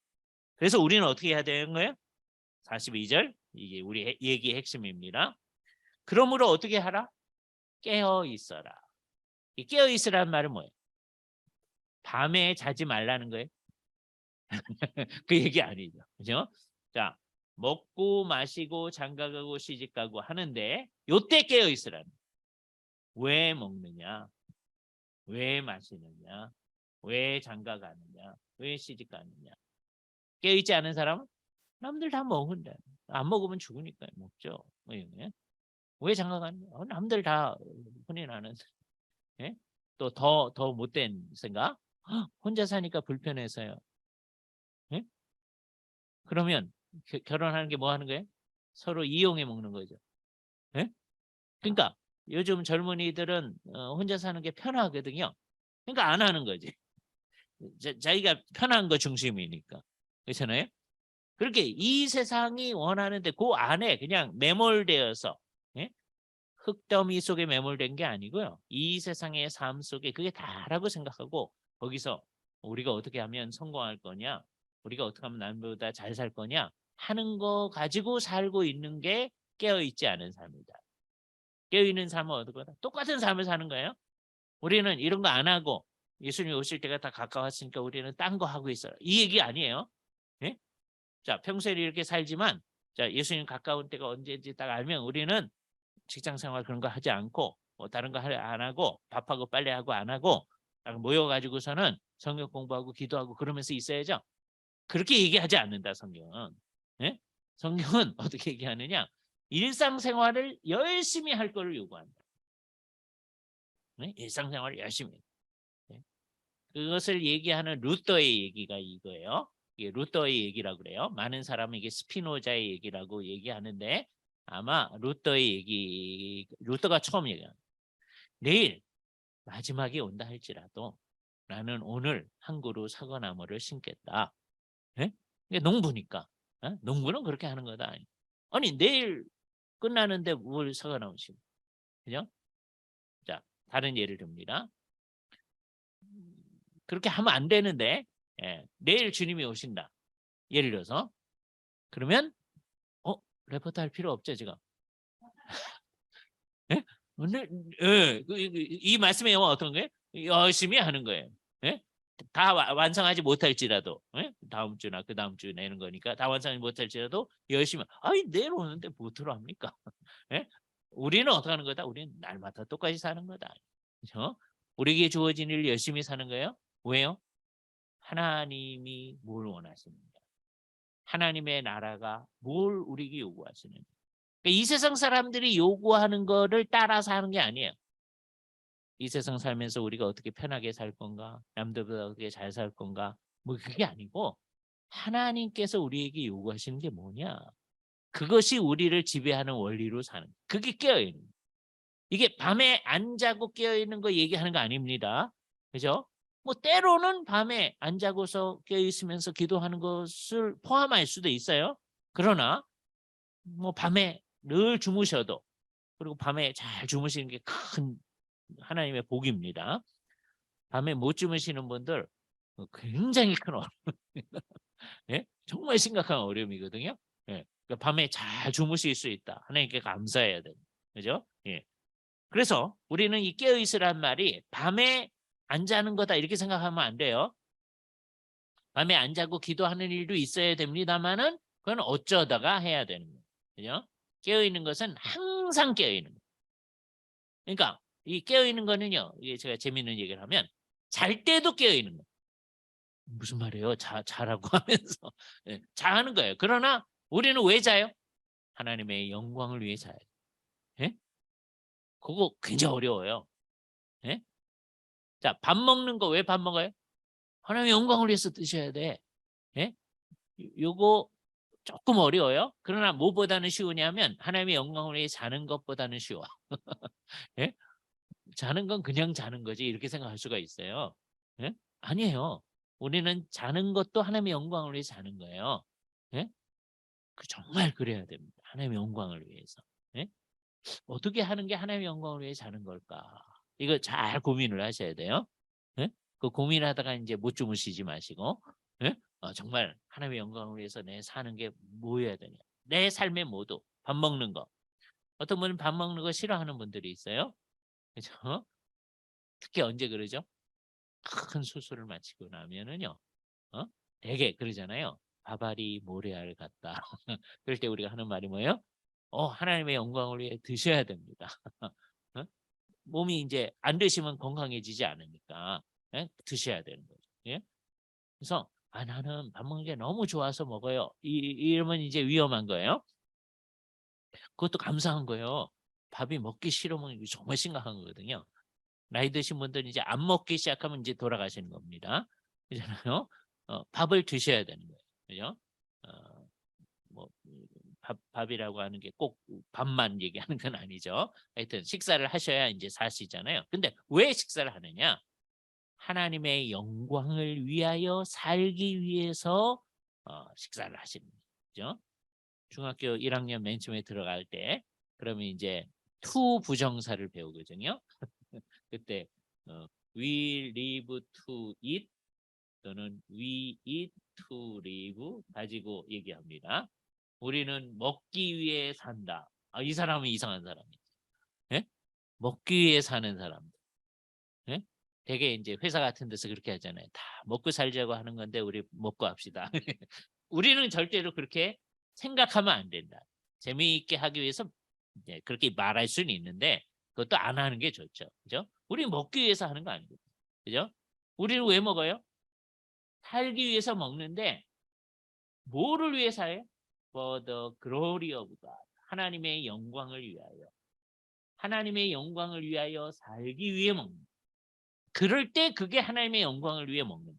A: 그래서 우리는 어떻게 해야 되는 거예요? 42절 이게 우리 얘기의 핵심입니다. 그러므로 어떻게 하라? 깨어 있어라. 이 깨어 있으라는 말은 뭐예요? 밤에 자지 말라는 거예요. 그 얘기 아니죠. 그죠? 자, 먹고 마시고 장가가고 시집가고 하는데 요때 깨어 있으라는 거예요. 왜 먹느냐? 왜 마시느냐? 왜 장가가느냐? 왜 시집가느냐? 깨어 있지 않은 사람은 남들 다 먹은데 안 먹으면 죽으니까 먹죠. 왜 장가가느냐? 남들 다 흔히 나는 예? 또 더 못된 생각? 혼자 사니까 불편해서요. 예? 그러면 결혼하는 게 뭐 하는 거예요? 서로 이용해 먹는 거죠. 예? 그러니까 요즘 젊은이들은 혼자 사는 게 편하거든요. 그러니까 안 하는 거지. 자기가 편한 거 중심이니까. 그렇잖아요? 그렇게 이 세상이 원하는데 그 안에 그냥 매몰되어서 예? 흙더미 속에 매몰된 게 아니고요. 이 세상의 삶 속에 그게 다라고 생각하고 거기서 우리가 어떻게 하면 성공할 거냐, 우리가 어떻게 하면 남보다 잘 살 거냐 하는 거 가지고 살고 있는 게 깨어있지 않은 삶이다. 깨어있는 삶은 어떻게 똑같은 삶을 사는 거예요. 우리는 이런 거 안 하고 예수님이 오실 때가 다 가까웠으니까 우리는 딴 거 하고 있어요. 이 얘기 아니에요. 예? 자, 평소에 이렇게 살지만 자, 예수님 가까운 때가 언제인지 딱 알면 우리는 직장 생활 그런 거 하지 않고 뭐 다른 거 안 하고 밥하고 빨래하고 안 하고 모여가지고서는 성경 공부하고 기도하고 그러면서 있어야죠. 그렇게 얘기하지 않는다 성경은. 예? 성경은 어떻게 얘기하느냐? 일상생활을 열심히 할 거를 요구한다. 네? 일상생활을 열심히. 네? 그것을 얘기하는 루터의 얘기가 이거예요. 이게 루터의 얘기라고 그래요. 많은 사람은 이게 스피노자의 얘기라고 얘기하는데 아마 루터의 얘기, 루터가 처음 얘기한 내일 마지막이 온다 할지라도 나는 오늘 한 그루 사과나무를 심겠다. 예? 이게 농부니까. 농부는 그렇게 하는 거다. 아니 내일 끝나는데 뭘 사과나무 심어? 그죠? 자, 다른 예를 듭니다. 그렇게 하면 안 되는데 내일 주님이 오신다. 예를 들어서 그러면 레포트 할 필요 없죠 지금. 예? 오늘 이 말씀의 영화 어떤 거예요? 열심히 하는 거예요. 예? 다 완성하지 못할지라도 다음 주나 그 다음 주 내는 거니까 다 완성하지 못할지라도 열심히 내일 오는데 뭐들어 합니까? 예? 우리는 어떻게 하는 거다? 우리는 날마다 똑같이 사는 거다. 그렇죠? 우리에게 주어진 일을 열심히 사는 거예요. 왜요? 하나님이 뭘 원하십니까? 하나님의 나라가 뭘 우리에게 요구하시는지. 그러니까 이 세상 사람들이 요구하는 거를 따라서 하는 게 아니에요. 이 세상 살면서 우리가 어떻게 편하게 살 건가? 남들보다 어떻게 잘 살 건가? 뭐 그게 아니고 하나님께서 우리에게 요구하시는 게 뭐냐? 그것이 우리를 지배하는 원리로 사는. 그게 깨어있는 거예요. 이게 밤에 안 자고 깨어있는 거 얘기하는 거 아닙니다. 그죠? 뭐 때로는 밤에 안 자고서 깨어있으면서 기도하는 것을 포함할 수도 있어요. 그러나 뭐 밤에 늘 주무셔도, 그리고 밤에 잘 주무시는 게 큰 하나님의 복입니다. 밤에 못 주무시는 분들 굉장히 큰 어려움입니다. 예? 정말 심각한 어려움이거든요. 예. 그러니까 밤에 잘 주무실 수 있다. 하나님께 감사해야 됩니다. 그죠? 예. 그래서 우리는 이 깨어 있으란 말이 밤에 안 자는 거다 이렇게 생각하면 안 돼요. 밤에 안 자고 기도하는 일도 있어야 됩니다만은 그건 어쩌다가 해야 되는 거예요. 그죠? 깨어 있는 것은 항상 깨어 있는 거예요. 그러니까 이 깨어 있는 거는요. 이게 제가 재미있는 얘기를 하면 잘 때도 깨어 있는 거예요. 무슨 말이에요? 자라고 하면서 예, 자하는 거예요. 그러나 우리는 왜 자요? 하나님의 영광을 위해 자요. 예? 그거 굉장히 어려워요. 예? 자, 밥 먹는 거 왜 밥 먹어요? 하나님의 영광을 위해서 드셔야 돼. 예? 요거 조금 어려워요. 그러나 뭐보다는 쉬우냐면 하나님의 영광을 위해 자는 것보다는 쉬워. 예? 자는 건 그냥 자는 거지 이렇게 생각할 수가 있어요. 예? 아니에요. 우리는 자는 것도 하나님의 영광을 위해 자는 거예요. 예? 정말 그래야 됩니다. 하나님의 영광을 위해서. 예? 어떻게 하는 게 하나님의 영광을 위해 자는 걸까? 이거 잘 고민을 하셔야 돼요. 예? 그 고민하다가 이제 못 주무시지 마시고, 예? 정말 하나님의 영광을 위해서 내 사는 게 뭐여야 되냐? 내 삶의 모두 밥 먹는 거. 어떤 분은 밥 먹는 거 싫어하는 분들이 있어요. 그렇죠? 특히 언제 그러죠? 큰 수술을 마치고 나면은요, 어? 되게 그러잖아요. 밥알이 모래알 같다. 그럴 때 우리가 하는 말이 뭐예요? 하나님의 영광을 위해 드셔야 됩니다. 어? 몸이 이제 안 드시면 건강해지지 않으니까 예? 드셔야 되는 거죠. 예? 그래서 나는 밥 먹는 게 너무 좋아서 먹어요. 이러면 이제 위험한 거예요. 그것도 감사한 거예요. 밥이 먹기 싫으면 이거 정말 심각한 거거든요. 나이 드신 분들은 이제 안 먹기 시작하면 이제 돌아가시는 겁니다. 그렇잖아요. 밥을 드셔야 되는 거예요. 그죠? 뭐 밥이라고 하는 게 꼭 밥만 얘기하는 건 아니죠. 하여튼 식사를 하셔야 이제 사시잖아요. 근데 왜 식사를 하느냐? 하나님의 영광을 위하여 살기 위해서 식사를 하시는 거죠. 중학교 1학년 맨 처음에 들어갈 때 그러면 이제 to 부정사를 배우거든요. 그때 we live to eat 또는 we eat to live 가지고 얘기합니다. 우리는 먹기 위해 산다. 이 사람은 이상한 사람이지. 예? 먹기 위해 사는 사람들. 예? 되게 이제 회사 같은 데서 그렇게 하잖아요. 다 먹고 살자고 하는 건데 우리 먹고 합시다. 우리는 절대로 그렇게 생각하면 안 된다. 재미있게 하기 위해서 이제 그렇게 말할 수는 있는데 그것도 안 하는 게 좋죠. 그죠? 우리 먹기 위해서 하는 거 아니거든요. 그죠? 우리는 왜 먹어요? 살기 위해서 먹는데 뭐를 위해 살아요? For the glory of God. 하나님의 영광을 위하여. 하나님의 영광을 위하여 살기 위해 먹는. 그럴 때 그게 하나님의 영광을 위해 먹는.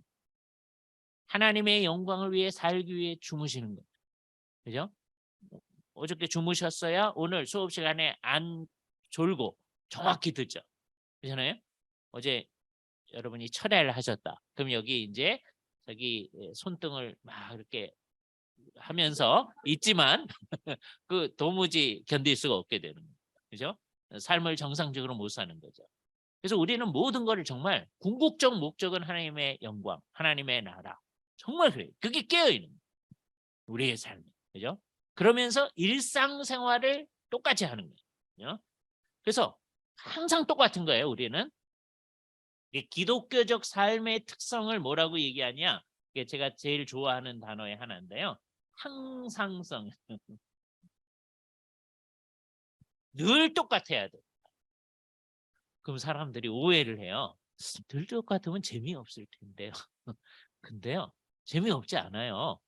A: 하나님의 영광을 위해 살기 위해 주무시는 거죠. 그죠? 어저께 주무셨어야 오늘 수업 시간에 안 졸고 정확히 듣죠. 그렇잖아요? 어제 여러분이 철야를 하셨다. 그럼 여기 이제 저기 손등을 막 이렇게 하면서 있지만 그 도무지 견딜 수가 없게 되는 거죠. 그죠? 삶을 정상적으로 못 사는 거죠. 그래서 우리는 모든 것을 정말 궁극적 목적은 하나님의 영광, 하나님의 나라. 정말 그래요. 그게 깨어있는 거예요. 우리의 삶에. 그죠? 그러면서 일상생활을 똑같이 하는 거예요. 그래서 항상 똑같은 거예요. 우리는. 기독교적 삶의 특성을 뭐라고 얘기하냐? 이게 제가 제일 좋아하는 단어의 하나인데요. 항상성. 늘 똑같아야 돼. 그럼 사람들이 오해를 해요. 늘 똑같으면 재미없을 텐데요. 근데요. 재미없지 않아요.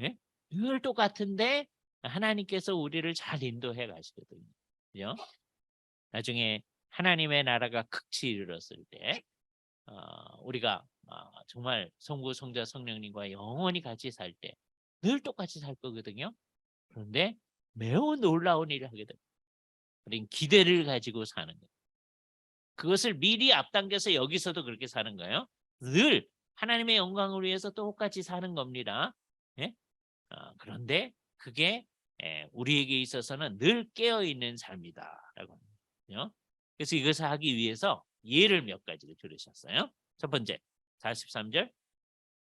A: 예? 늘 똑같은데 하나님께서 우리를 잘 인도해 가시거든요. 그죠? 나중에 하나님의 나라가 극치 이르렀을 때 우리가 정말 성부, 성자, 성령님과 영원히 같이 살 때 늘 똑같이 살 거거든요. 그런데 매우 놀라운 일을 하게 됩니다. 우린 기대를 가지고 사는 거예요. 그것을 미리 앞당겨서 여기서도 그렇게 사는 거예요. 늘 하나님의 영광을 위해서 똑같이 사는 겁니다. 예? 그런데 그게 우리에게 있어서는 늘 깨어있는 삶이다라고 합니다. 그래서 이것을 하기 위해서 예를 몇 가지를 들으셨어요. 첫 번째, 43절.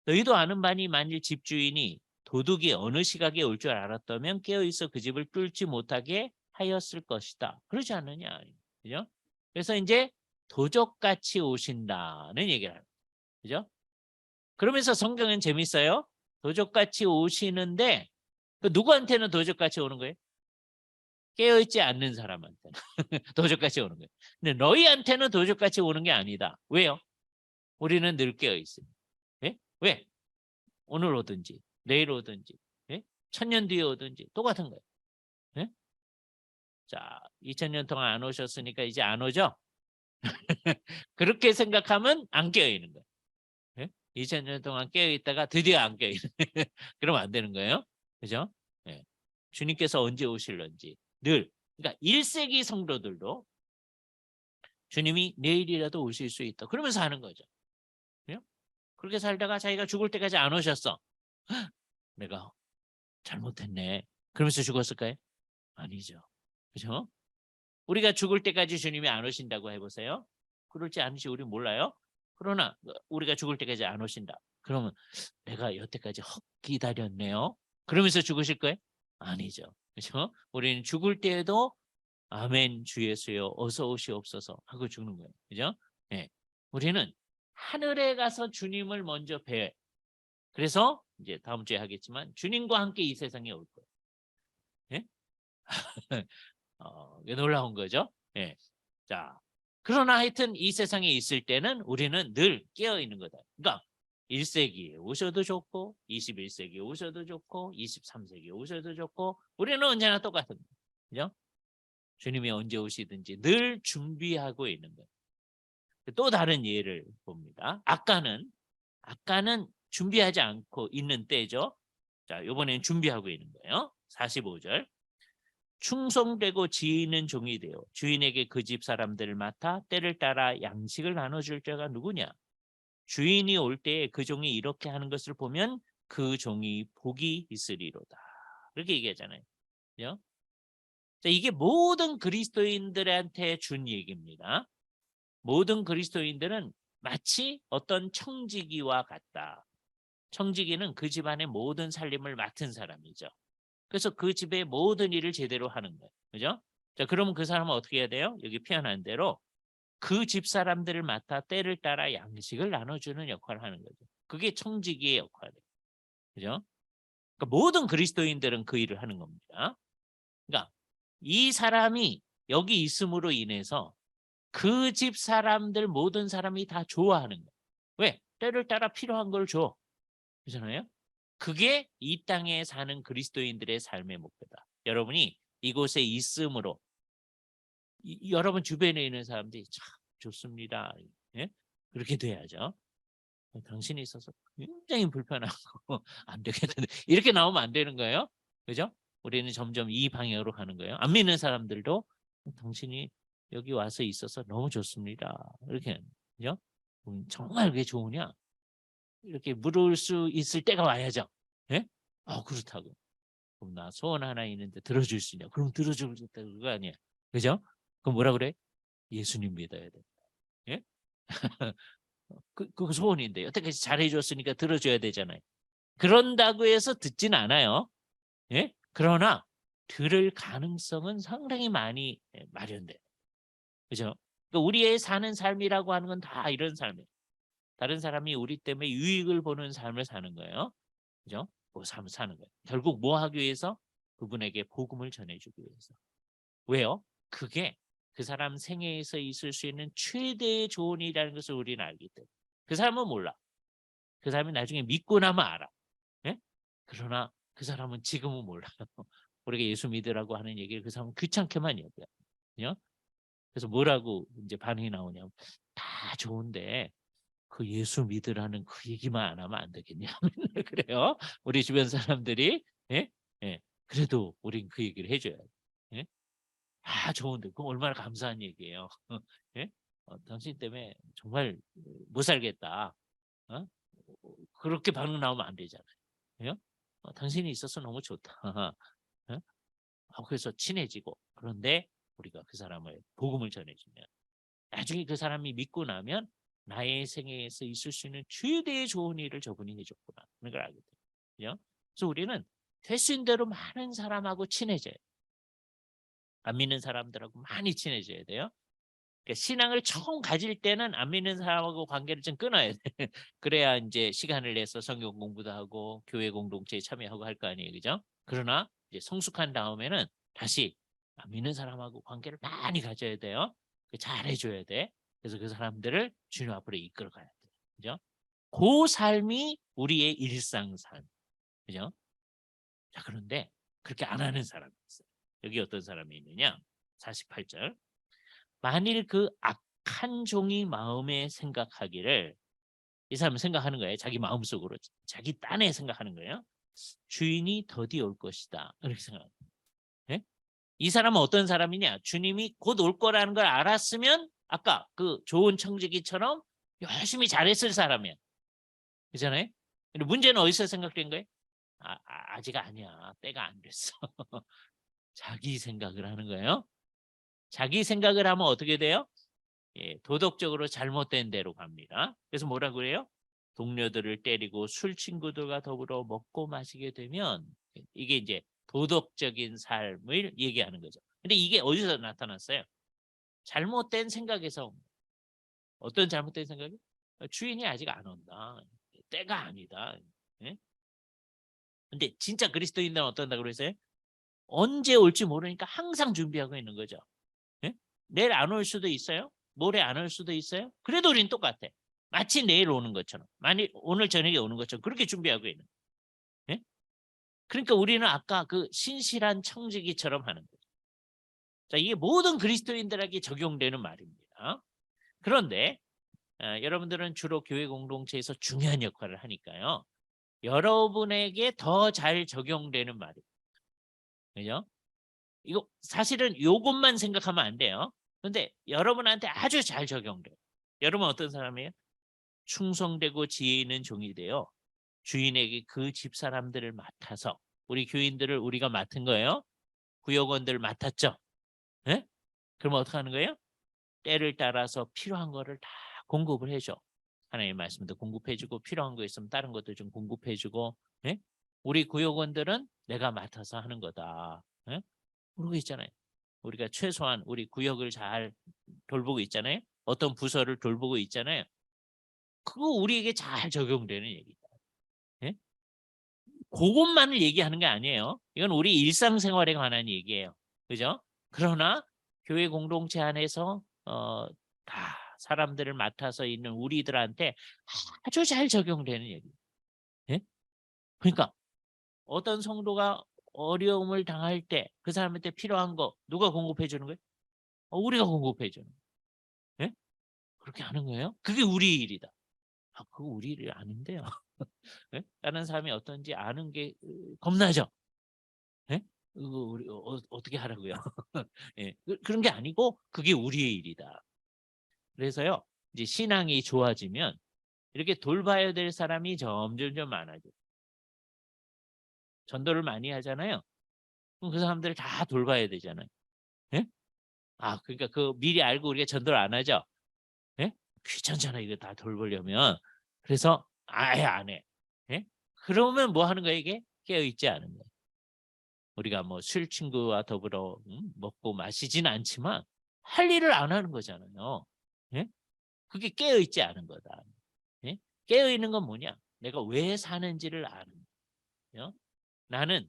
A: 너희도 아는 바니 만일 집주인이 도둑이 어느 시각에 올 줄 알았다면 깨어있어 그 집을 뚫지 못하게 하였을 것이다. 그러지 않느냐. 그죠? 그래서 이제 도적같이 오신다는 얘기를 합니다. 그죠? 그러면서 성경은 재밌어요. 도적같이 오시는데 누구한테는 도적같이 오는 거예요? 깨어있지 않는 사람한테는 도적같이 오는 거예요. 근데 너희한테는 도적같이 오는 게 아니다. 왜요? 우리는 늘 깨어있습니다. 예? 왜? 오늘 오든지 내일 오든지 1000년 뒤에 오든지 똑같은 거예요. 예? 자, 2000년 동안 안 오셨으니까 이제 안 오죠? 그렇게 생각하면 안 깨어있는 거예요. 예? 2000년 동안 깨어있다가 드디어 안 깨어있는 그러면 안 되는 거예요. 그죠? 예. 주님께서 언제 오실런지 늘. 그러니까 1세기 성도들도 주님이 내일이라도 오실 수 있다. 그러면서 하는 거죠. 그죠? 그렇게 살다가 자기가 죽을 때까지 안 오셨어. 내가 잘못했네. 그러면서 죽었을까요? 아니죠. 그죠? 우리가 죽을 때까지 주님이 안 오신다고 해보세요. 그럴지 아닌지 우리 몰라요. 그러나 우리가 죽을 때까지 안 오신다. 그러면 내가 여태까지 헛 기다렸네요. 그러면서 죽으실 거예요? 아니죠. 그렇죠? 우리는 죽을 때에도 아멘 주 예수여 어서 오시옵소서 하고 죽는 거예요. 그죠? 네. 우리는 하늘에 가서 주님을 먼저 뵈. 그래서 이제 다음 주에 하겠지만 주님과 함께 이 세상에 올 거예요. 네? 놀라운 거죠. 예. 자, 그러나 하여튼 이 세상에 있을 때는 우리는 늘 깨어 있는 거다. 그러니까 1세기에 오셔도 좋고 21세기에 오셔도 좋고 23세기에 오셔도 좋고 우리는 언제나 똑같은 거예요. 그죠? 주님이 언제 오시든지 늘 준비하고 있는 거예요. 또 다른 예를 봅니다. 아까는 준비하지 않고 있는 때죠. 자, 이번에는 준비하고 있는 거예요. 45절. 충성되고 지혜 있는 종이 되어 주인에게 그 집 사람들을 맡아 때를 따라 양식을 나눠줄 자가 누구냐? 주인이 올 때에 그 종이 이렇게 하는 것을 보면 그 종이 복이 있으리로다. 그렇게 얘기하잖아요. 그죠? 자, 이게 모든 그리스도인들한테 준 얘기입니다. 모든 그리스도인들은 마치 어떤 청지기와 같다. 청지기는 그 집안의 모든 살림을 맡은 사람이죠. 그래서 그 집의 모든 일을 제대로 하는 거예요. 그죠? 자, 그러면 그 사람은 어떻게 해야 돼요? 여기 표현한 대로 그 집 사람들을 맡아 때를 따라 양식을 나눠주는 역할을 하는 거죠. 그게 청지기의 역할이에요. 그죠? 그러니까 모든 그리스도인들은 그 일을 하는 겁니다. 그러니까 이 사람이 여기 있음으로 인해서 그 집 사람들 모든 사람이 다 좋아하는 거예요. 왜? 때를 따라 필요한 걸 줘. 그렇잖아요? 그게 이 땅에 사는 그리스도인들의 삶의 목표다. 여러분이 이곳에 있음으로 여러분 주변에 있는 사람들이 참 좋습니다. 예? 그렇게 돼야죠. 당신이 있어서 굉장히 불편하고 안 되겠는데 이렇게 나오면 안 되는 거예요. 그죠? 우리는 점점 이 방향으로 가는 거예요. 안 믿는 사람들도 당신이 여기 와서 있어서 너무 좋습니다. 이렇게 그죠? 정말 그게 좋으냐? 이렇게 물을 수 있을 때가 와야죠. 예? 그렇다고. 그럼 나 소원 하나 있는데 들어줄 수 있냐? 그럼 들어줄 수 있다 그거 아니야. 그죠? 그럼 뭐라 그래? 예수님 믿어야 돼. 예? 그거 소원인데 여태까지 잘해줬으니까 들어줘야 되잖아요. 그런다고 해서 듣진 않아요. 예? 그러나 들을 가능성은 상당히 많이 마련돼요. 그죠? 그러니까 우리의 사는 삶이라고 하는 건 다 이런 삶이에요. 다른 사람이 우리 때문에 유익을 보는 삶을 사는 거예요. 그죠? 그 삶을 사는 거예요. 결국 뭐 하기 위해서? 그분에게 복음을 전해주기 위해서. 왜요? 그게 그 사람 생애에서 있을 수 있는 최대의 좋은 일이라는 것을 우리는 알기 때문에. 그 사람은 몰라. 그 사람이 나중에 믿고 나면 알아. 예? 그러나 그 사람은 지금은 몰라요. 우리가 예수 믿으라고 하는 얘기를 그 사람은 귀찮게만 여겨요. 그래서 뭐라고 이제 반응이 나오냐면 다 좋은데 그 예수 믿으라는 그 얘기만 안 하면 안 되겠냐. 맨날 그래요. 우리 주변 사람들이. 예? 예. 그래도 우린 그 얘기를 해줘야 돼. 예? 다 좋은데 그럼 얼마나 감사한 얘기예요. 예? 당신 때문에 정말 못 살겠다. 어? 그렇게 반응 나오면 안 되잖아요. 예? 당신이 있어서 너무 좋다. 예? 그래서 친해지고 그런데 우리가 그 사람을 복음을 전해주면 나중에 그 사람이 믿고 나면 나의 생애에서 있을 수 있는 최대의 좋은 일을 저분이 해줬구나 그런 걸 알게 돼요. 그래서 우리는 될 수 있는 대로 많은 사람하고 친해져요. 안 믿는 사람들하고 많이 친해져야 돼요. 그러니까 신앙을 처음 가질 때는 안 믿는 사람하고 관계를 좀 끊어야 돼. 그래야 이제 시간을 내서 성경 공부도 하고 교회 공동체에 참여하고 할 거 아니에요, 그죠? 그러나 이제 성숙한 다음에는 다시 안 믿는 사람하고 관계를 많이 가져야 돼요. 잘 해줘야 돼. 그래서 그 사람들을 주님 앞으로 이끌어가야 돼, 그죠? 그 삶이 우리의 일상산, 그죠? 자, 그런데 그렇게 안 하는 사람이 있어요. 여기 어떤 사람이 있느냐? 48절. 만일 그 악한 종이 마음에 생각하기를 이 사람은 생각하는 거예요. 자기 마음속으로 자기 딴에 생각하는 거예요. 주인이 더디 올 것이다. 이렇게 생각합니다. 예? 이 사람은 어떤 사람이냐? 주님이 곧 올 거라는 걸 알았으면 아까 그 좋은 청지기처럼 열심히 잘했을 사람이야. 그잖아요? 근데 문제는 어디서 생각된 거예요? 아직 아니야. 때가 안 됐어. 자기 생각을 하는 거예요. 자기 생각을 하면 어떻게 돼요? 예, 도덕적으로 잘못된 대로 갑니다. 그래서 뭐라고 그래요? 동료들을 때리고 술 친구들과 더불어 먹고 마시게 되면 이게 이제 도덕적인 삶을 얘기하는 거죠. 근데 이게 어디서 나타났어요? 잘못된 생각에서. 어떤 잘못된 생각이? 주인이 아직 안 온다. 때가 아니다. 예? 근데 진짜 그리스도인들은 어떤다고 그랬어요? 언제 올지 모르니까 항상 준비하고 있는 거죠. 예? 내일 안 올 수도 있어요. 모레 안 올 수도 있어요. 그래도 우리는 똑같아. 마치 내일 오는 것처럼. 만일 오늘 저녁에 오는 것처럼 그렇게 준비하고 있는 거예요. 예? 그러니까 우리는 아까 그 신실한 청지기처럼 하는 거죠. 자, 이게 모든 그리스도인들에게 적용되는 말입니다. 그런데 여러분들은 주로 교회 공동체에서 중요한 역할을 하니까요. 여러분에게 더 잘 적용되는 말이에요. 그죠? 이거 사실은 요것만 생각하면 안 돼요. 근데 여러분한테 아주 잘 적용돼요. 여러분 어떤 사람이에요? 충성되고 지혜 있는 종이 되어 주인에게 그 집 사람들을 맡아서 우리 교인들을 우리가 맡은 거예요. 구역원들을 맡았죠. 예? 그러면 어떻게 하는 거예요? 때를 따라서 필요한 거를 다 공급을 해줘. 하나님의 말씀도 공급해주고 필요한 거 있으면 다른 것도 좀 공급해주고. 예? 우리 구역원들은 내가 맡아서 하는 거다. 예? 그러고 있잖아요. 우리가 최소한 우리 구역을 잘 돌보고 있잖아요. 어떤 부서를 돌보고 있잖아요. 그거 우리에게 잘 적용되는 얘기다. 예? 그것만을 얘기하는 게 아니에요. 이건 우리 일상생활에 관한 얘기예요. 그죠? 그러나 교회 공동체 안에서 다 사람들을 맡아서 있는 우리들한테 아주 잘 적용되는 얘기예요. 예? 그러니까 어떤 성도가 어려움을 당할 때 그 사람한테 필요한 거 누가 공급해 주는 거예요? 우리가 공급해 주는 거예요. 예? 그렇게 하는 거예요? 그게 우리 일이다. 그거 우리 일이 아닌데요. 예? 다른 사람이 어떤지 아는 게 겁나죠. 예? 그거 우리 어떻게 하라고요? 예. 그런 게 아니고 그게 우리의 일이다. 그래서요. 이제 신앙이 좋아지면 이렇게 돌봐야 될 사람이 점점점 많아져요. 전도를 많이 하잖아요. 그럼 그 사람들을 다 돌봐야 되잖아요. 예? 그러니까 그 미리 알고 우리가 전도를 안 하죠. 예? 귀찮잖아요. 이거 다 돌보려면. 그래서 아예 안 해. 예? 그러면 뭐 하는 거예요, 이게? 깨어 있지 않은 거예요. 우리가 뭐 술 친구와 더불어 먹고 마시진 않지만 할 일을 안 하는 거잖아요. 예? 그게 깨어 있지 않은 거다. 예? 깨어 있는 건 뭐냐? 내가 왜 사는지를 아는 거예요. 나는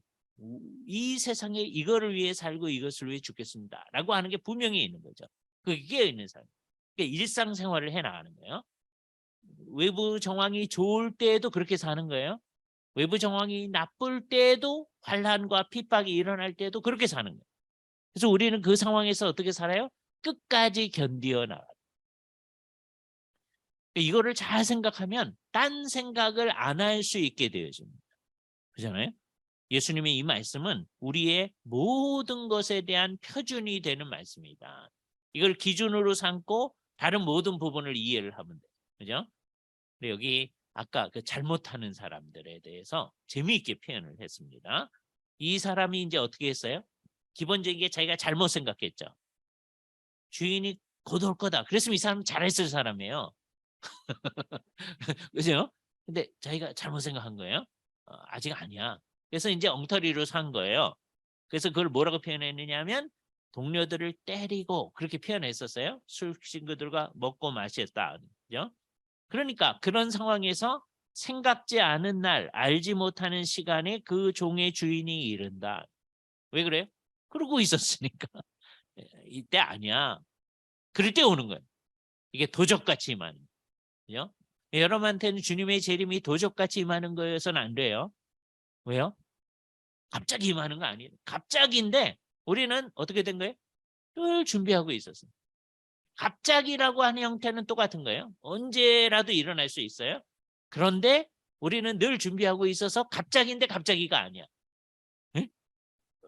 A: 이 세상에 이거를 위해 살고 이것을 위해 죽겠습니다라고 하는 게 분명히 있는 거죠. 그게 깨어 있는 사람. 그러니까 일상생활을 해 나가는 거예요. 외부 정황이 좋을 때에도 그렇게 사는 거예요. 외부 정황이 나쁠 때도 환난과 핍박이 일어날 때도 그렇게 사는 거예요. 그래서 우리는 그 상황에서 어떻게 살아요? 끝까지 견디어 나가요. 이거를 잘 생각하면 딴 생각을 안 할 수 있게 되어집니다. 그렇잖아요? 예수님의 이 말씀은 우리의 모든 것에 대한 표준이 되는 말씀이다. 이걸 기준으로 삼고 다른 모든 부분을 이해를 하면 돼요. 그죠? 근데 여기 아까 그 잘못하는 사람들에 대해서 재미있게 표현을 했습니다. 이 사람이 이제 어떻게 했어요? 기본적인 자기가 잘못 생각했죠. 주인이 곧 올 거다. 그랬으면 이 사람은 잘했을 사람이에요. 그죠? 근데 자기가 잘못 생각한 거예요. 아직 아니야. 그래서 이제 엉터리로 산 거예요. 그래서 그걸 뭐라고 표현했느냐면 동료들을 때리고 그렇게 표현했었어요. 술 친구들과 먹고 마셨다. 그죠? 그러니까 그런 상황에서 생각지 않은 날, 알지 못하는 시간에 그 종의 주인이 이른다. 왜 그래요? 그러고 있었으니까. 이때 아니야. 그럴 때 오는 거예요. 이게 도적같이 임하는 거예요. 여러분한테는 주님의 재림이 도적같이 임하는 거여서는 안 돼요. 왜요? 갑자기 임하는 거 아니에요. 갑자기인데 우리는 어떻게 된 거예요? 늘 준비하고 있었어요. 갑자기라고 하는 형태는 똑같은 거예요. 언제라도 일어날 수 있어요. 그런데 우리는 늘 준비하고 있어서 갑자기인데 갑자기가 아니야. 예?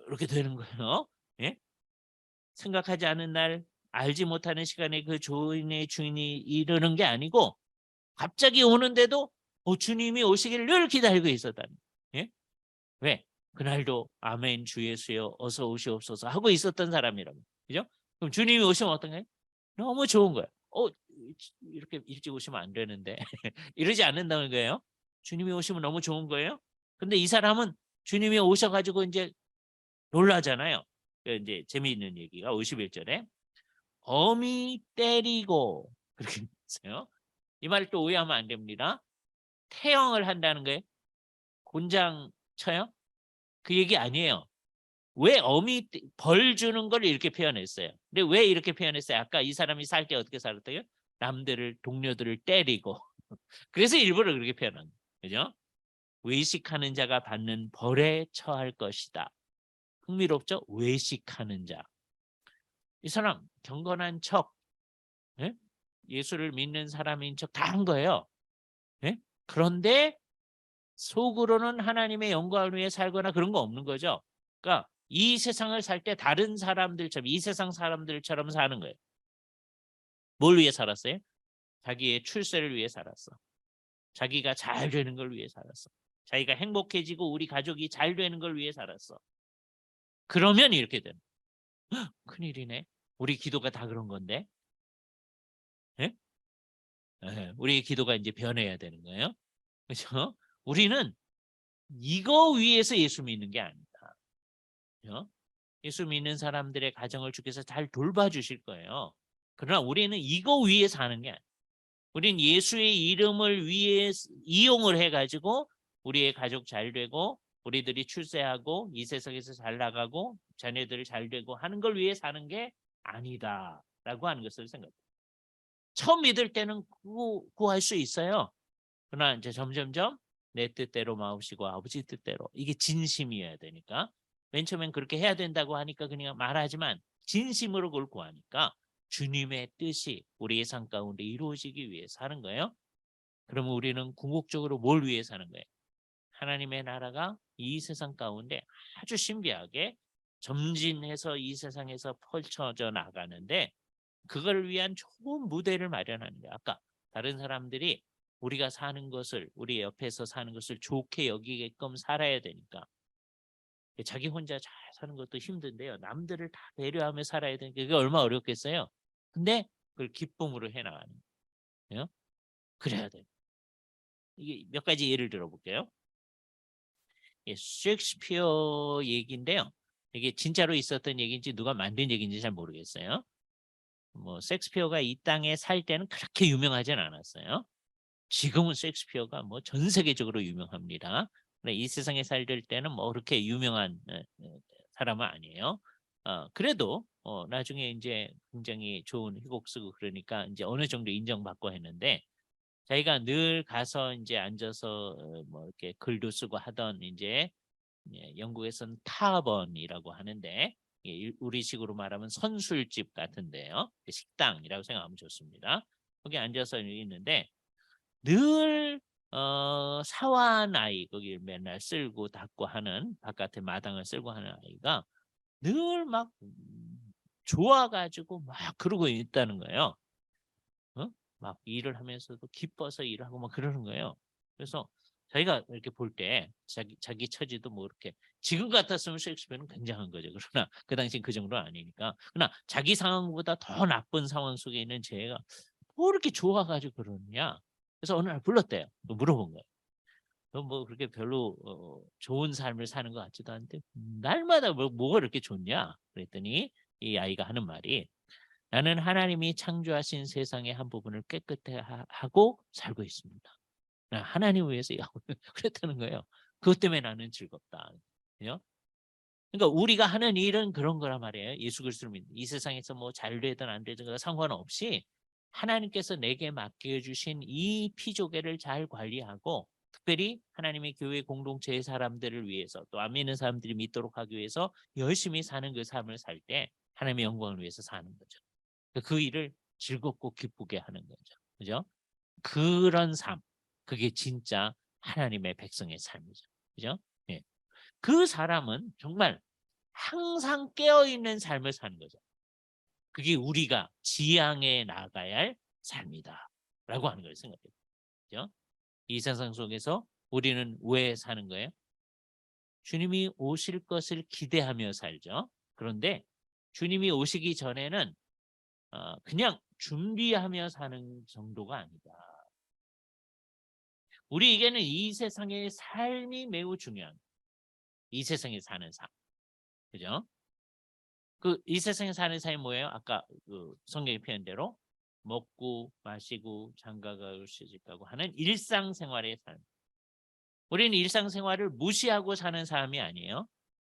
A: 이렇게 되는 거예요. 예? 생각하지 않은 날, 알지 못하는 시간에 그 주인의 주인이 이르는 게 아니고 갑자기 오는데도 주님이 오시기를 늘 기다리고 있었다는 거예요. 예? 왜? 그날도 아멘 주 예수여 어서 오시옵소서 하고 있었던 사람이라고. 그죠? 그럼 주님이 오시면 어떤가요? 너무 좋은 거예요. 이렇게 일찍 오시면 안 되는데 이러지 않는다는 거예요. 주님이 오시면 너무 좋은 거예요. 근데 이 사람은 주님이 오셔가지고 이제 놀라잖아요. 이제 재미있는 얘기가 51절에 어미 때리고 그렇게 했어요. 이 말을 또 오해하면 안 됩니다. 태형을 한다는 거예요. 곤장 쳐요? 그 얘기 아니에요. 왜 어미 벌 주는 걸 이렇게 표현했어요. 근데 왜 이렇게 표현했어요? 아까 이 사람이 살 때 어떻게 살았다고요? 남들을 동료들을 때리고 그래서 일부러 그렇게 표현한 거예요. 그죠? 외식하는 자가 받는 벌에 처할 것이다. 흥미롭죠? 외식하는 자. 이 사람 경건한 척, 예? 예수를 믿는 사람인 척 다 한 거예요. 예? 그런데 속으로는 하나님의 영광을 위해 살거나 그런 거 없는 거죠. 그러니까 이 세상을 살 때 다른 사람들처럼 이 세상 사람들처럼 사는 거예요. 뭘 위해 살았어요? 자기의 출세를 위해 살았어. 자기가 잘 되는 걸 위해 살았어. 자기가 행복해지고 우리 가족이 잘 되는 걸 위해 살았어. 그러면 이렇게 되는 거예요. 큰일이네. 우리 기도가 다 그런 건데. 예? 예, 우리의 기도가 이제 변해야 되는 거예요. 그렇죠? 우리는 이거 위해서 예수 믿는 게 아니다. 그렇죠? 예수 믿는 사람들의 가정을 주께서 잘 돌봐주실 거예요. 그러나 우리는 이거 위해 사는 게 아니에요. 우리는 예수의 이름을 위해 이용을 해가지고 우리의 가족 잘 되고 우리들이 출세하고 이 세상에서 잘 나가고 자녀들이 잘 되고 하는 걸 위해 사는 게 아니다라고 하는 것을 생각해요. 처음 믿을 때는 구할 수 있어요. 그러나 이제 점점점 내 뜻대로 마옵시고 아버지 뜻대로 이게 진심이어야 되니까 맨 처음엔 그렇게 해야 된다고 하니까 그냥 말하지만 진심으로 그걸 구하니까 주님의 뜻이 우리의 삶 가운데 이루어지기 위해서 하는 거예요. 그러면 우리는 궁극적으로 뭘 위해 사는 거예요? 하나님의 나라가 이 세상 가운데 아주 신비하게 점진해서 이 세상에서 펼쳐져 나가는데 그걸 위한 좋은 무대를 마련하는 거예요. 아까 다른 사람들이 우리가 사는 것을 우리 옆에서 사는 것을 좋게 여기게끔 살아야 되니까 자기 혼자 잘 사는 것도 힘든데요. 남들을 다 배려하며 살아야 되니까 그게 얼마나 어렵겠어요. 근데 그걸 기쁨으로 해나가는 거예요. 그래야 돼요. 이게 몇 가지 예를 들어볼게요. 셰익스피어 얘기인데요. 이게 진짜로 있었던 얘기인지 누가 만든 얘기인지 잘 모르겠어요. 뭐 셰익스피어가 이 땅에 살 때는 그렇게 유명하진 않았어요. 지금은 셰익스피어가 뭐 전 세계적으로 유명합니다. 근데 이 세상에 살들 때는 뭐 그렇게 유명한 사람은 아니에요. 그래도 나중에 이제 굉장히 좋은 희곡 쓰고 그러니까 이제 어느 정도 인정받고 했는데 자기가 늘 가서 이제 앉아서 뭐 이렇게 글도 쓰고 하던 이제 영국에서는 타번이라고 하는데 우리식으로 말하면 선술집 같은데요. 식당이라고 생각하면 좋습니다. 거기 앉아서 있는데 늘 사와한 아이 거기 맨날 쓸고 닦고 하는 바깥에 마당을 쓸고 하는 아이가 늘 막 좋아가지고 막 그러고 있다는 거예요. 어? 막 일을 하면서도 기뻐서 일하고 막 그러는 거예요. 그래서 자기가 이렇게 볼 때 자기 처지도 뭐 이렇게 지금 같았으면 셰익스피어는 굉장한 거죠. 그러나 그 당시엔 그 정도는 아니니까. 그러나 자기 상황보다 더 나쁜 상황 속에 있는 쟤가 뭐 이렇게 좋아가지고 그러느냐. 그래서 어느 날 불렀대요. 물어본 거예요. 너 뭐 그렇게 별로 좋은 삶을 사는 것 같지도 않은데 날마다 뭐가 그렇게 좋냐? 그랬더니 이 아이가 하는 말이 나는 하나님이 창조하신 세상의 한 부분을 깨끗해 하고 살고 있습니다. 나 하나님 위해서 일하고 그랬다는 거예요. 그것 때문에 나는 즐겁다. 그죠? 그러니까 우리가 하는 일은 그런 거란 말이에요. 예수 그리스도를 믿는 이 세상에서 뭐 잘 되든 안 되든 상관없이 하나님께서 내게 맡겨주신 이 피조개를 잘 관리하고 특별히 하나님의 교회 공동체의 사람들을 위해서 또 안 믿는 사람들이 믿도록 하기 위해서 열심히 사는 그 삶을 살 때 하나님의 영광을 위해서 사는 거죠. 그 일을 즐겁고 기쁘게 하는 거죠. 그죠? 그런 삶. 그게 진짜 하나님의 백성의 삶이죠. 그죠? 예. 그 사람은 정말 항상 깨어있는 삶을 사는 거죠. 그게 우리가 지향해 나가야 할 삶이다. 라고 하는 걸 생각해요. 그죠? 이 세상 속에서 우리는 왜 사는 거예요? 주님이 오실 것을 기대하며 살죠. 그런데 주님이 오시기 전에는 그냥 준비하며 사는 정도가 아니다. 우리에게는 이 세상의 삶이 매우 중요한 이 세상에 사는 삶. 그죠? 이 세상에 사는 삶이 뭐예요? 아까 그 성경의 표현대로 먹고 마시고 장가가고 시집가고 하는 일상생활의 삶. 우리는 일상생활을 무시하고 사는 사람이 아니에요.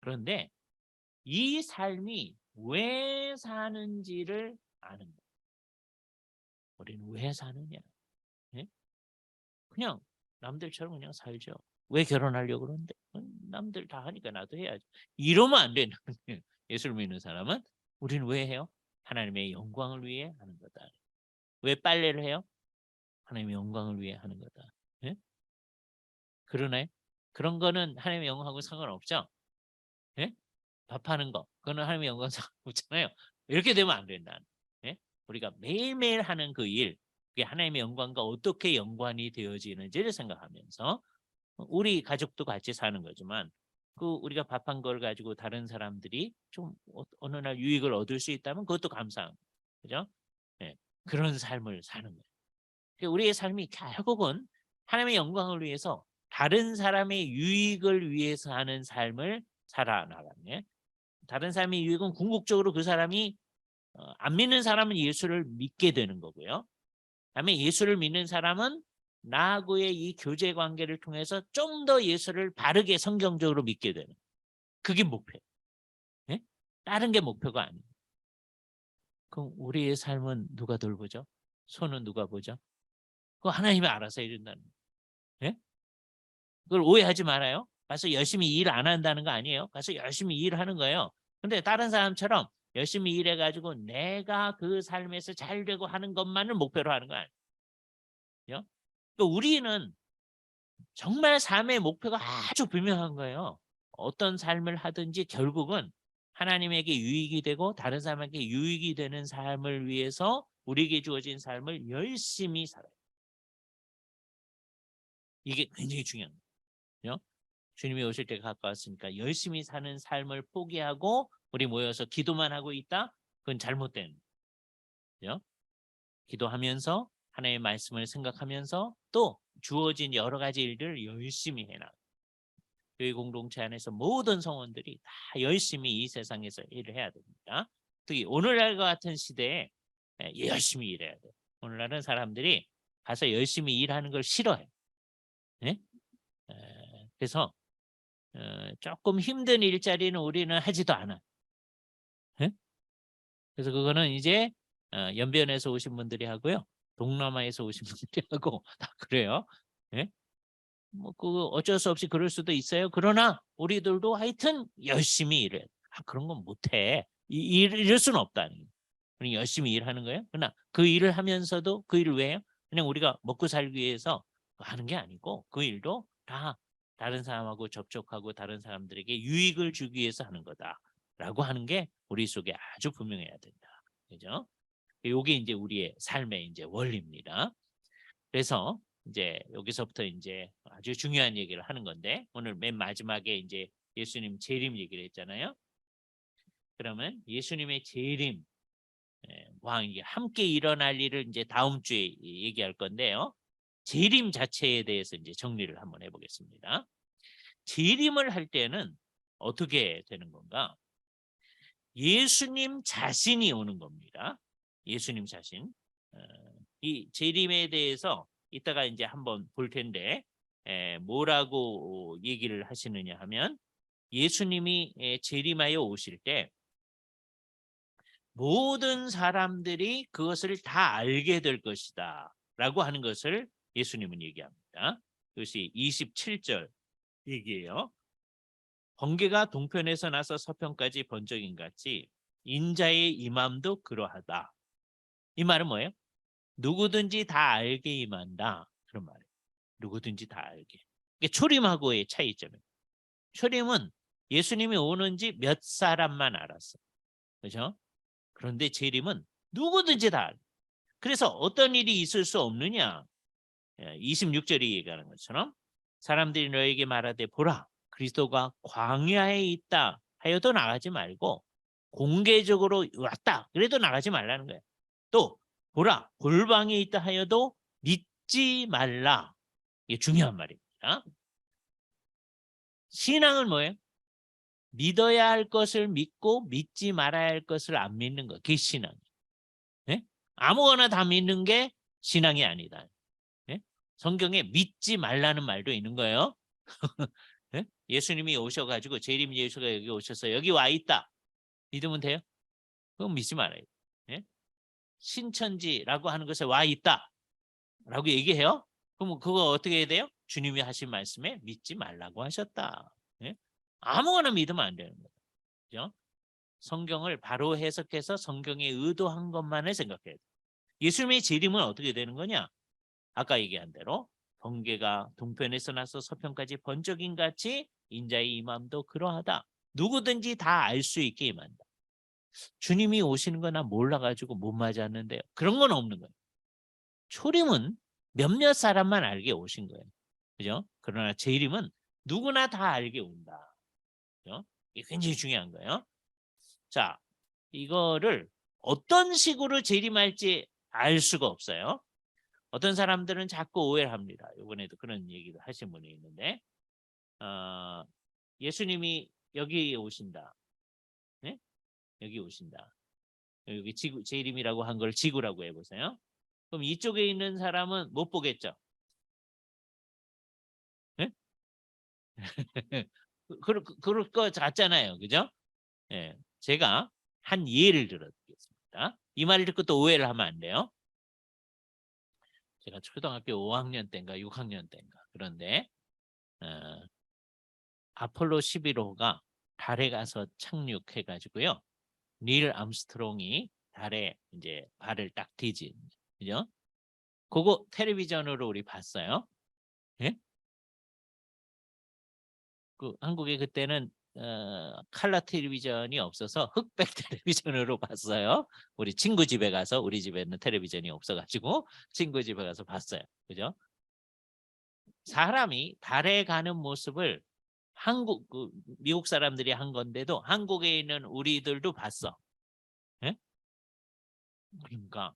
A: 그런데 이 삶이 왜 사는지를 아는 거예요. 우리는 왜 사느냐? 네? 그냥 남들처럼 그냥 살죠. 왜 결혼하려고 그러는데? 남들 다 하니까 나도 해야지. 이러면 안 된다는 거예요. 예수를 믿는 사람은 우리는 왜 해요? 하나님의 영광을 위해 하는 거다. 왜 빨래를 해요? 하나님의 영광을 위해 하는 거다. 예? 그러네. 그런 거는 하나님의 영광하고 상관없죠. 예? 밥하는 거. 그거는 하나님의 영광 상관없잖아요. 이렇게 되면 안 된다. 예? 우리가 매일매일 하는 그 일, 그게 하나님의 영광과 어떻게 연관이 되어지는지를 생각하면서 우리 가족도 같이 사는 거지만 그 우리가 밥한 걸 가지고 다른 사람들이 좀 어느 날 유익을 얻을 수 있다면 그것도 감사한 거죠. 그죠? 예. 그런 삶을 사는 거예요. 그러니까 우리의 삶이 결국은 하나님의 영광을 위해서 다른 사람의 유익을 위해서 하는 삶을 살아나가네. 다른 사람의 유익은 궁극적으로 그 사람이 안 믿는 사람은 예수를 믿게 되는 거고요. 그다음에 예수를 믿는 사람은 나하고의 이 교제 관계를 통해서 좀 더 예수를 바르게 성경적으로 믿게 되는 그게 목표예요. 예? 다른 게 목표가 아니에요. 그럼 우리의 삶은 누가 돌보죠? 손은 누가 보죠? 그거 하나님이 알아서 해준다는 거예요. 예? 그걸 오해하지 말아요. 가서 열심히 일 안 한다는 거 아니에요. 가서 열심히 일하는 거예요. 근데 다른 사람처럼 열심히 일해가지고 내가 그 삶에서 잘 되고 하는 것만을 목표로 하는 거 아니에요. 그러니까 우리는 정말 삶의 목표가 아주 분명한 거예요. 어떤 삶을 하든지 결국은 하나님에게 유익이 되고 다른 사람에게 유익이 되는 삶을 위해서 우리에게 주어진 삶을 열심히 살아요. 이게 굉장히 중요한 거예요. 주님이 오실 때가 가까웠으니까 열심히 사는 삶을 포기하고 우리 모여서 기도만 하고 있다? 그건 잘못된 거죠. 기도하면서 하나님의 말씀을 생각하면서 또 주어진 여러 가지 일들을 열심히 해나가요. 교회 공동체 안에서 모든 성원들이 다 열심히 이 세상에서 일을 해야 됩니다. 특히 오늘날과 같은 시대에 열심히 일해야 돼요. 오늘날은 사람들이 가서 열심히 일하는 걸 싫어해요. 네? 그래서 조금 힘든 일자리는 우리는 하지도 않아요. 네? 그래서 그거는 이제 연변에서 오신 분들이 하고요. 동남아에서 오신 분들하고 다 그래요. 예? 뭐 그 어쩔 수 없이 그럴 수도 있어요. 그러나 우리들도 하여튼 열심히 일해. 그런 건 못해. 이럴 수는 없다. 그냥 열심히 일하는 거예요. 그러나 그 일을 하면서도 그 일을 왜 해요? 그냥 우리가 먹고 살기 위해서 하는 게 아니고 그 일도 다 다른 사람하고 접촉하고 다른 사람들에게 유익을 주기 위해서 하는 거다라고 하는 게 우리 속에 아주 분명해야 된다. 그죠? 요게 이제 우리의 삶의 이제 원리입니다. 그래서 이제 여기서부터 이제 아주 중요한 얘기를 하는 건데 오늘 맨 마지막에 이제 예수님 재림 얘기를 했잖아요. 그러면 예수님의 재림 와 이게 함께 일어날 일을 이제 다음 주에 얘기할 건데요. 재림 자체에 대해서 이제 정리를 한번 해보겠습니다. 재림을 할 때는 어떻게 되는 건가? 예수님 자신이 오는 겁니다. 예수님 자신. 어, 이 재림에 대해서 이따가 이제 한번 볼 텐데 뭐라고 얘기를 하시느냐 하면 예수님이 재림하여 오실 때 모든 사람들이 그것을 다 알게 될 것이다 라고 하는 것을 예수님은 얘기합니다. 그것이 27절 얘기예요. 번개가 동편에서 나서 서편까지 번쩍인 같이 인자의 임함도 그러하다. 이 말은 뭐예요? 누구든지 다 알게 임한다. 그런 말이에요. 누구든지 다 알게. 이게 초림하고의 차이점이에요. 초림은 예수님이 오는지 몇 사람만 알았어. 그렇죠? 그런데 재림은 누구든지 다 알게. 그래서 어떤 일이 있을 수 없느냐? 26절이 얘기하는 것처럼 사람들이 너에게 말하되 보라 그리스도가 광야에 있다 하여도 나가지 말고 공개적으로 왔다 그래도 나가지 말라는 거예요. 또 보라 골방에 있다 하여도 믿지 말라. 이게 중요한 말입니다. 신앙은 뭐예요? 믿어야 할 것을 믿고 믿지 말아야 할 것을 안 믿는 거. 그게 신앙이에요. 네? 아무거나 다 믿는 게 신앙이 아니다. 네? 성경에 믿지 말라는 말도 있는 거예요. 네? 예수님이 오셔가지고 재림 예수가 여기 오셔서 여기 와 있다. 믿으면 돼요? 그건 믿지 말아요. 네? 신천지라고 하는 것에 와 있다. 라고 얘기해요. 그럼 그거 어떻게 해야 돼요? 주님이 하신 말씀에 믿지 말라고 하셨다. 네? 아무거나 믿으면 안 되는 거예요. 그죠? 성경을 바로 해석해서 성경에 의도한 것만을 생각해야 돼요. 예수님의 재림은 어떻게 되는 거냐? 아까 얘기한 대로 번개가 동편에서 나서 서편까지 번쩍인 같이 인자의 임함도 그러하다. 누구든지 다 알 수 있게 임한다. 주님이 오시는 거나 몰라가지고 못 맞았는데요. 그런 건 없는 거예요. 초림은 몇몇 사람만 알게 오신 거예요. 그죠? 그러나 재림은 누구나 다 알게 온다. 그죠? 이게 굉장히 중요한 거예요. 자, 이거를 어떤 식으로 재림할지 알 수가 없어요. 어떤 사람들은 자꾸 오해를 합니다. 이번에도 그런 얘기를 하신 분이 있는데 예수님이 여기 오신다. 네? 여기 오신다. 여기 지구 재림이라고 한 걸 지구라고 해보세요. 그럼 이쪽에 있는 사람은 못 보겠죠? 네? 그럴 거 같잖아요. 그죠? 예. 제가 한 예를 들어드리겠습니다. 이 말을 듣고 또 오해를 하면 안 돼요. 제가 초등학교 5학년 때인가 6학년 때인가 그런데 어, 아폴로 11호가 달에 가서 착륙해 가지고요. 닐 암스트롱이 달에 이제 발을 딱 디진. 그죠? 그거 텔레비전으로 우리 봤어요. 예? 그 한국에 그때는 칼라 텔레비전이 없어서 흑백 텔레비전으로 봤어요. 우리 친구 집에 가서 우리 집에는 텔레비전이 없어가지고 친구 집에 가서 봤어요. 그죠? 사람이 달에 가는 모습을 미국 사람들이 한 건데도 한국에 있는 우리들도 봤어. 예? 그러니까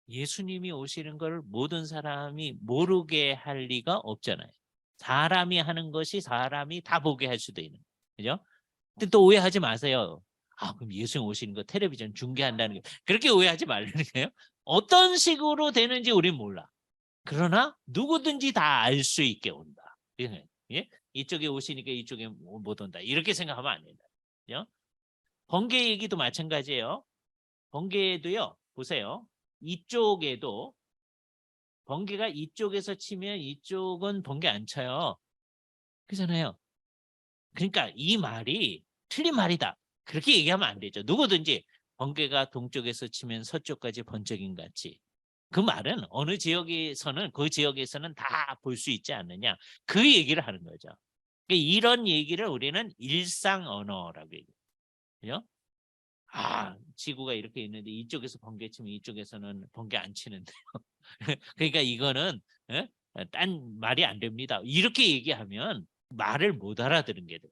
A: 예수님이 오시는 걸 모든 사람이 모르게 할 리가 없잖아요. 사람이 하는 것이 사람이 다 보게 할 수도 있는. 그죠? 근데 또 오해하지 마세요. 그럼 예수님 오시는 거 텔레비전 중계한다는 게 그렇게 오해하지 말라는 거예요. 어떤 식으로 되는지 우린 몰라. 그러나 누구든지 다 알 수 있게 온다. 예? 이쪽에 오시니까 이쪽에 못 온다. 이렇게 생각하면 안 된다. 그죠? 번개 얘기도 마찬가지예요. 번개도요. 보세요. 이쪽에도 번개가 이쪽에서 치면 이쪽은 번개 안 쳐요. 그렇잖아요. 그러니까 이 말이 틀린 말이다. 그렇게 얘기하면 안 되죠. 누구든지 번개가 동쪽에서 치면 서쪽까지 번쩍임 같이. 그 말은 어느 지역에서는 그 지역에서는 다 볼 수 있지 않느냐. 그 얘기를 하는 거죠. 그러니까 이런 얘기를 우리는 일상 언어라고 얘기해요. 그죠? 아, 지구가 이렇게 있는데 이쪽에서 번개 치면 이쪽에서는 번개 안 치는데요. 그러니까 이거는 예? 딴 말이 안 됩니다. 이렇게 얘기하면 말을 못 알아들은 게 돼요.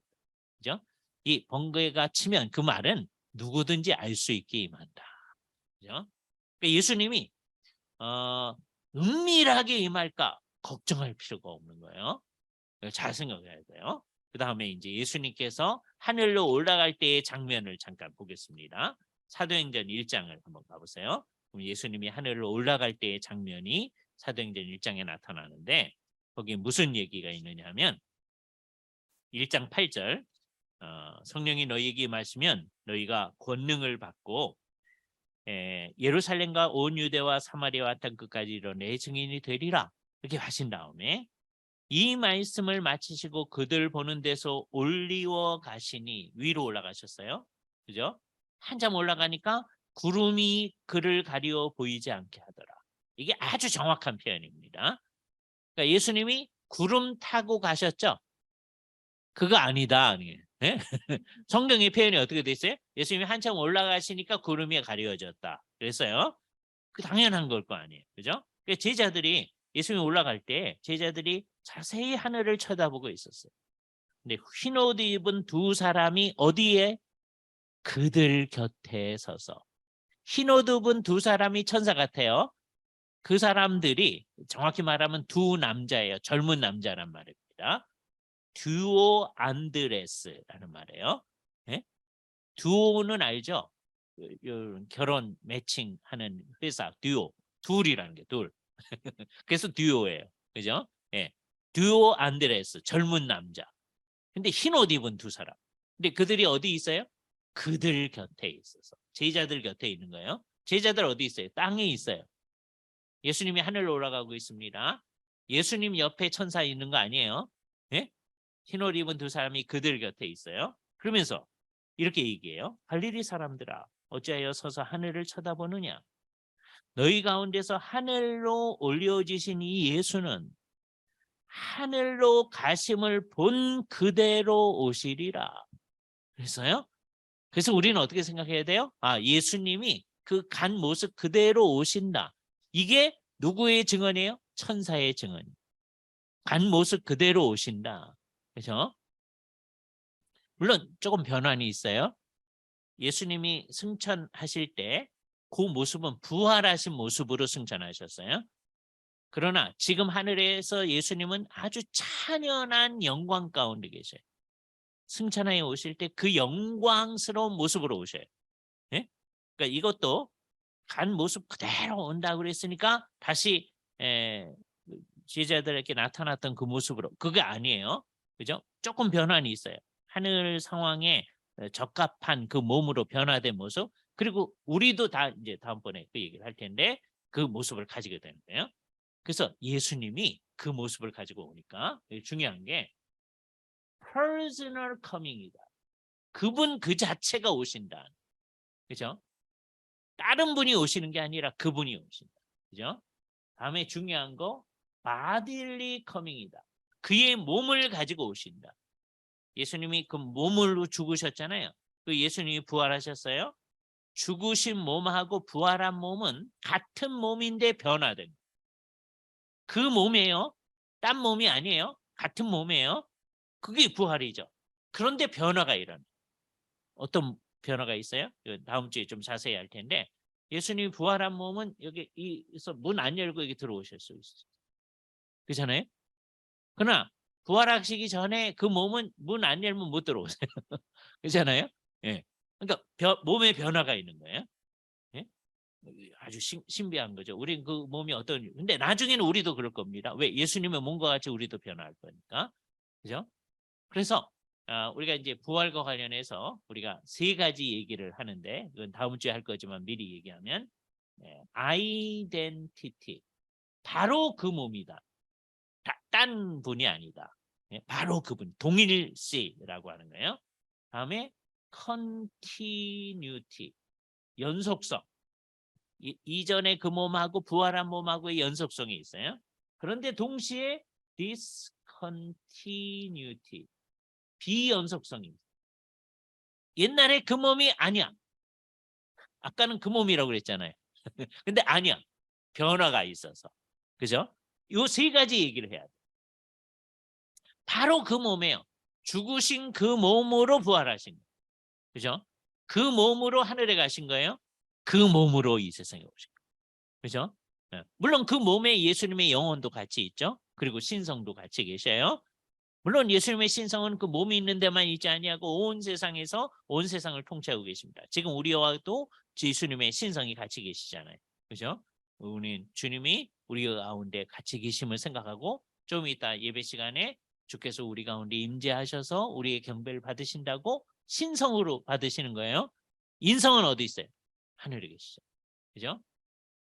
A: 그죠? 이 번개가 치면 그 말은 누구든지 알 수 있게 임한다. 그죠? 그러니까 예수님이 은밀하게 임할까 걱정할 필요가 없는 거예요. 잘 생각해야 돼요. 그 다음에 이제 예수님께서 하늘로 올라갈 때의 장면을 잠깐 보겠습니다. 사도행전 1장을 한번 가보세요. 그럼 예수님이 하늘로 올라갈 때의 장면이 사도행전 1장에 나타나는데 거기 무슨 얘기가 있느냐 하면 1장 8절 성령이 너희에게 임하시면 너희가 권능을 받고 예루살렘과 온 유대와 사마리아와 땅 끝까지 이르러 내 증인이 되리라 이렇게 하신 다음에 이 말씀을 마치시고 그들 보는 데서 올리워 가시니 위로 올라가셨어요. 그죠? 한참 올라가니까 구름이 그를 가리워 보이지 않게 하더라. 이게 아주 정확한 표현입니다. 그러니까 예수님이 구름 타고 가셨죠? 그거 아니다. 네? 성경의 표현이 어떻게 돼 있어요? 예수님이 한참 올라가시니까 구름이 가려졌다. 그랬어요. 그 당연한 걸 거 아니에요. 그죠? 그러니까 제자들이 예수님이 올라갈 때 제자들이 자세히 하늘을 쳐다보고 있었어요. 근데 흰 옷 입은 두 사람이 어디에? 그들 곁에 서서. 흰 옷 입은 두 사람이 천사 같아요. 그 사람들이 정확히 말하면 두 남자예요. 젊은 남자란 말입니다. 듀오 안드레스라는 말이에요. 예? 듀오는 알죠? 결혼 매칭하는 회사 듀오. 둘이라는 게 둘. 그래서 듀오예요. 그죠? 예. 듀오 안드레스 젊은 남자. 근데 흰 옷 입은 두 사람. 근데 그들이 어디 있어요? 그들 곁에 있어서. 제자들 곁에 있는 거예요. 제자들 어디 있어요? 땅에 있어요. 예수님이 하늘로 올라가고 있습니다. 예수님 옆에 천사 있는 거 아니에요? 예? 흰 옷 입은 두 사람이 그들 곁에 있어요. 그러면서 이렇게 얘기해요. 갈릴리 사람들아 어찌하여 서서 하늘을 쳐다보느냐. 너희 가운데서 하늘로 올려지신 이 예수는 하늘로 가심을 본 그대로 오시리라. 그래서요. 그래서 우리는 어떻게 생각해야 돼요? 아, 예수님이 그 간 모습 그대로 오신다. 이게 누구의 증언이에요? 천사의 증언. 간 모습 그대로 오신다. 그렇죠? 물론 조금 변환이 있어요. 예수님이 승천하실 때 그 모습은 부활하신 모습으로 승천하셨어요. 그러나 지금 하늘에서 예수님은 아주 찬연한 영광 가운데 계셔요. 승천하에 오실 때 그 영광스러운 모습으로 오셔요. 예? 그러니까 이것도 간 모습 그대로 온다고 그랬으니까 다시 제자들에게 나타났던 그 모습으로 그게 아니에요. 그죠? 조금 변환이 있어요. 하늘 상황에 적합한 그 몸으로 변화된 모습 그리고 우리도 다 이제 다음번에 그 얘기를 할 텐데 그 모습을 가지게 되는 거예요. 그래서 예수님이 그 모습을 가지고 오니까 중요한 게 personal coming이다. 그분 그 자체가 오신다. 그죠? 다른 분이 오시는 게 아니라 그분이 오신다. 그죠? 다음에 중요한 거 bodily coming이다. 그의 몸을 가지고 오신다. 예수님이 그 몸으로 죽으셨잖아요. 그 예수님이 부활하셨어요. 죽으신 몸하고 부활한 몸은 같은 몸인데 변화된 그 몸이에요. 딴 몸이 아니에요. 같은 몸이에요. 그게 부활이죠. 그런데 변화가 일어나. 어떤 변화가 있어요? 다음 주에 좀 자세히 할 텐데 예수님이 부활한 몸은 여기서 문 안 열고 여기 들어오실 수 있어요. 그렇잖아요? 그러나 부활하시기 전에 그 몸은 문 안 열면 못 들어오세요. 그렇잖아요? 예. 그러니까 몸의 변화가 있는 거예요. 예? 아주 신비한 거죠. 우리 그 몸이 어떤 근데 나중에는 우리도 그럴 겁니다. 왜? 예수님의 몸과 같이 우리도 변화할 거니까. 그죠? 그래서 우리가 이제 부활과 관련해서 우리가 세 가지 얘기를 하는데 그건 다음 주에 할 거지만 미리 얘기하면 아이덴티티. 바로 그 몸이다. 딴 분이 아니다. 바로 그분. 동일시라고 하는 거예요. 다음에 continuity. 연속성. 이전에 그 몸하고 부활한 몸하고의 연속성이 있어요. 그런데 동시에 discontinuity. 비연속성이 있어요. 옛날에 그 몸이 아니야. 아까는 그 몸이라고 그랬잖아요. 근데 아니야. 변화가 있어서. 그죠? 요 세 가지 얘기를 해야 돼. 바로 그 몸이에요. 죽으신 그 몸으로 부활하신 거예요. 그죠? 그 몸으로 하늘에 가신 거예요. 그 몸으로 이 세상에 오신 거예요. 그죠? 물론 그 몸에 예수님의 영혼도 같이 있죠. 그리고 신성도 같이 계셔요. 물론 예수님의 신성은 그 몸이 있는 데만 있지 아니하고 온 세상에서 온 세상을 통치하고 계십니다. 지금 우리와도 예수님의 신성이 같이 계시잖아요. 그죠? 우리 주님이 우리 가운데 같이 계심을 생각하고 좀 이따 예배 시간에 주께서 우리 가운데 임재하셔서 우리의 경배를 받으신다고 신성으로 받으시는 거예요. 인성은 어디 있어요? 하늘에 계시죠. 그죠?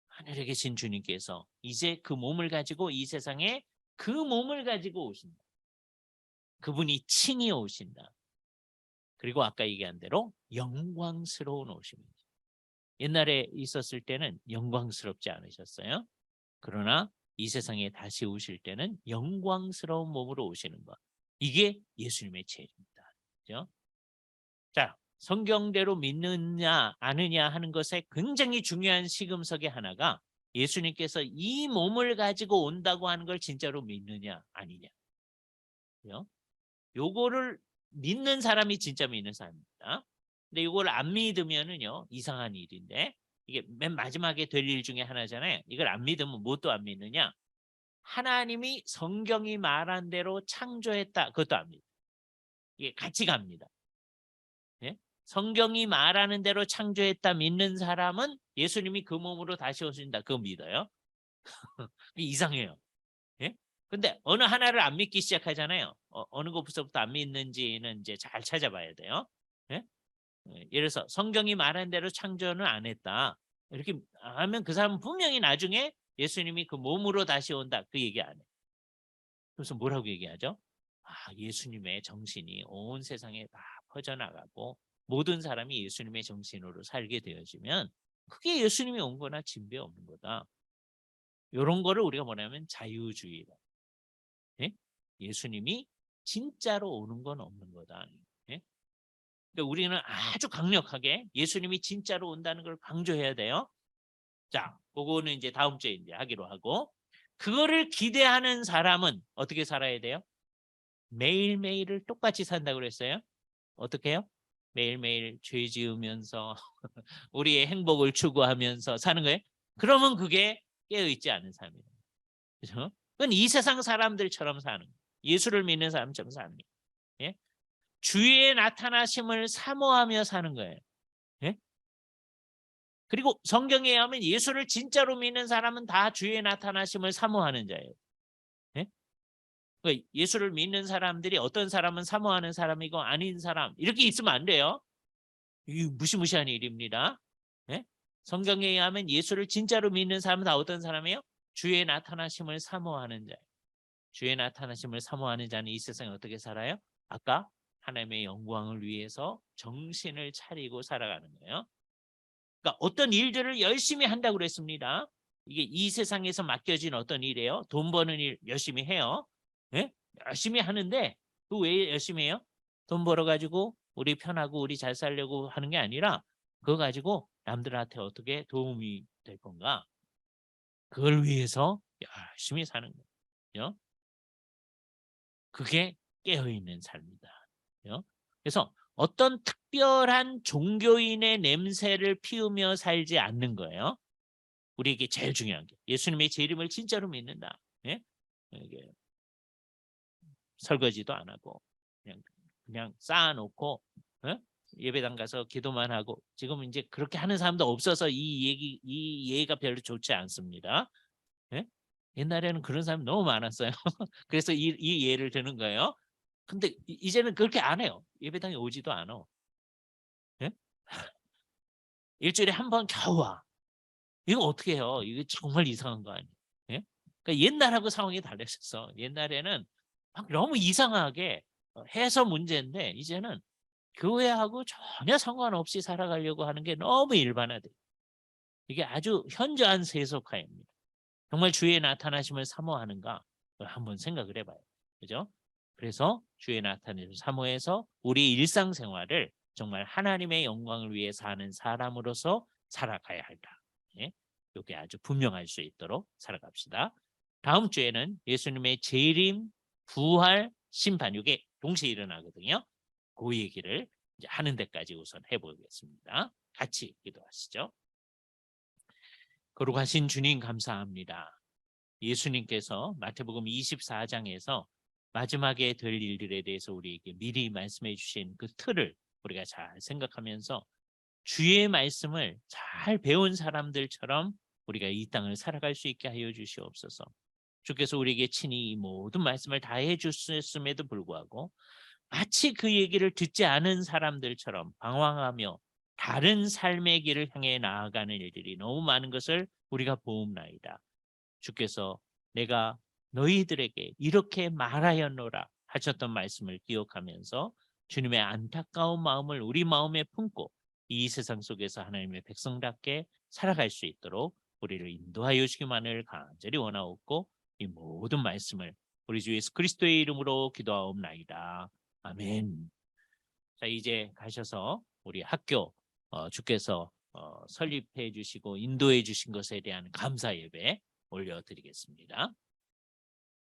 A: 하늘에 계신 주님께서 이제 그 몸을 가지고 이 세상에 그 몸을 가지고 오신다. 그분이 친히 오신다. 그리고 아까 얘기한 대로 영광스러운 오심이죠. 옛날에 있었을 때는 영광스럽지 않으셨어요. 그러나 이 세상에 다시 오실 때는 영광스러운 몸으로 오시는 것. 이게 예수님의 체입니다. 그렇죠? 자, 성경대로 믿느냐 아느냐 하는 것에 굉장히 중요한 시금석의 하나가 예수님께서 이 몸을 가지고 온다고 하는 걸 진짜로 믿느냐 아니냐. 그렇죠? 요거를 믿는 사람이 진짜 믿는 사람입니다. 근데 이걸 안 믿으면은요 이상한 일인데 이게 맨 마지막에 될 일 중에 하나잖아요. 이걸 안 믿으면 뭣도 안 믿느냐? 하나님이 성경이 말한 대로 창조했다. 그것도 안 믿어요. 이게 같이 갑니다. 예? 성경이 말하는 대로 창조했다 믿는 사람은 예수님이 그 몸으로 다시 오신다. 그거 믿어요. 이상해요. 예? 근데 어느 하나를 안 믿기 시작하잖아요. 어느 것부터 안 믿는지는 이제 잘 찾아봐야 돼요. 예? 예를 들어서 성경이 말한 대로 창조는 안 했다. 이렇게 하면 그 사람은 분명히 나중에 예수님이 그 몸으로 다시 온다. 그 얘기 안 해. 그래서 뭐라고 얘기하죠? 예수님의 정신이 온 세상에 다 퍼져나가고 모든 사람이 예수님의 정신으로 살게 되어지면 그게 예수님이 온 거나 진배 없는 거다. 이런 거를 우리가 뭐냐면 자유주의다. 예? 예수님이 진짜로 오는 건 없는 거다. 예? 그러니까 우리는 아주 강력하게 예수님이 진짜로 온다는 걸 강조해야 돼요. 자, 그거는 이제 다음 주에 이제 하기로 하고 그거를 기대하는 사람은 어떻게 살아야 돼요? 매일매일을 똑같이 산다고 그랬어요. 어떻게 해요? 매일매일 죄 지으면서 우리의 행복을 추구하면서 사는 거예요. 그러면 그게 깨어있지 않은 삶이에요. 그죠? 그건 이 세상 사람들처럼 사는 거예요. 예수를 믿는 사람처럼 사는 거예요. 예? 주의 나타나심을 사모하며 사는 거예요. 예? 그리고 성경에 의하면 예수를 진짜로 믿는 사람은 다 주의 나타나심을 사모하는 자예요. 예? 그러니까 예수를 믿는 사람들이 어떤 사람은 사모하는 사람이고 아닌 사람 이렇게 있으면 안 돼요. 이 무시무시한 일입니다. 예? 성경에 의하면 예수를 진짜로 믿는 사람은 다 어떤 사람이에요? 주의 나타나심을 사모하는 자예요. 주의 나타나심을 사모하는 자는 이 세상에 어떻게 살아요? 아까 하나님의 영광을 위해서 정신을 차리고 살아가는 거예요. 그러니까 어떤 일들을 열심히 한다고 그랬습니다. 이게 이 세상에서 맡겨진 어떤 일이에요. 돈 버는 일 열심히 해요. 예? 열심히 하는데 그 왜 열심히 해요? 돈 벌어가지고 우리 편하고 우리 잘 살려고 하는 게 아니라 그거 가지고 남들한테 어떻게 도움이 될 건가? 그걸 위해서 열심히 사는 거예요. 그게 깨어있는 삶이다. 그래서 어떤 특별한 종교인의 냄새를 피우며 살지 않는 거예요. 우리에게 제일 중요한 게 예수님의 제 이름을 진짜로 믿는다. 예? 이게 설거지도 안 하고 그냥 쌓아놓고 예배당 가서 기도만 하고 지금 이제 그렇게 하는 사람도 없어서 이 예가 별로 좋지 않습니다. 예? 옛날에는 그런 사람이 너무 많았어요. 그래서 이 예를 드는 거예요. 근데 이제는 그렇게 안 해요. 예배당에 오지도 않아. 예? 일주일에 한 번 겨우 와. 이거 어떻게 해요? 이거 정말 이상한 거 아니에요? 예? 그러니까 옛날하고 상황이 달라졌어. 옛날에는 막 너무 이상하게 해서 문제인데 이제는 교회하고 전혀 상관없이 살아가려고 하는 게 너무 일반화돼. 이게 아주 현저한 세속화입니다. 정말 주의 나타나심을 사모하는가? 한번 생각을 해봐요. 그죠? 그래서 주의 나타나심을 사모해서 우리 일상생활을 정말 하나님의 영광을 위해 사는 사람으로서 살아가야 한다. 예? 이게 아주 분명할 수 있도록 살아갑시다. 다음 주에는 예수님의 재림, 부활, 심판 이게 동시에 일어나거든요. 그 얘기를 이제 하는 데까지 우선 해보겠습니다. 같이 기도하시죠. 거룩하신 주님 감사합니다. 예수님께서 마태복음 24장에서 마지막에 될 일들에 대해서 우리에게 미리 말씀해 주신 그 틀을 우리가 잘 생각하면서 주의 말씀을 잘 배운 사람들처럼 우리가 이 땅을 살아갈 수 있게 하여 주시옵소서. 주께서 우리에게 친히 이 모든 말씀을 다 해주셨음에도 불구하고 마치 그 얘기를 듣지 않은 사람들처럼 방황하며 다른 삶의 길을 향해 나아가는 일들이 너무 많은 것을 우리가 보옵나이다. 주께서 내가 너희들에게 이렇게 말하였노라 하셨던 말씀을 기억하면서 주님의 안타까운 마음을 우리 마음에 품고 이 세상 속에서 하나님의 백성답게 살아갈 수 있도록 우리를 인도하여 주시기만을 간절히 원하옵고 이 모든 말씀을 우리 주 예수 그리스도의 이름으로 기도하옵나이다. 아멘. 자, 이제 가셔서 우리 학교 주께서 설립해 주시고 인도해 주신 것에 대한 감사 예배 올려드리겠습니다.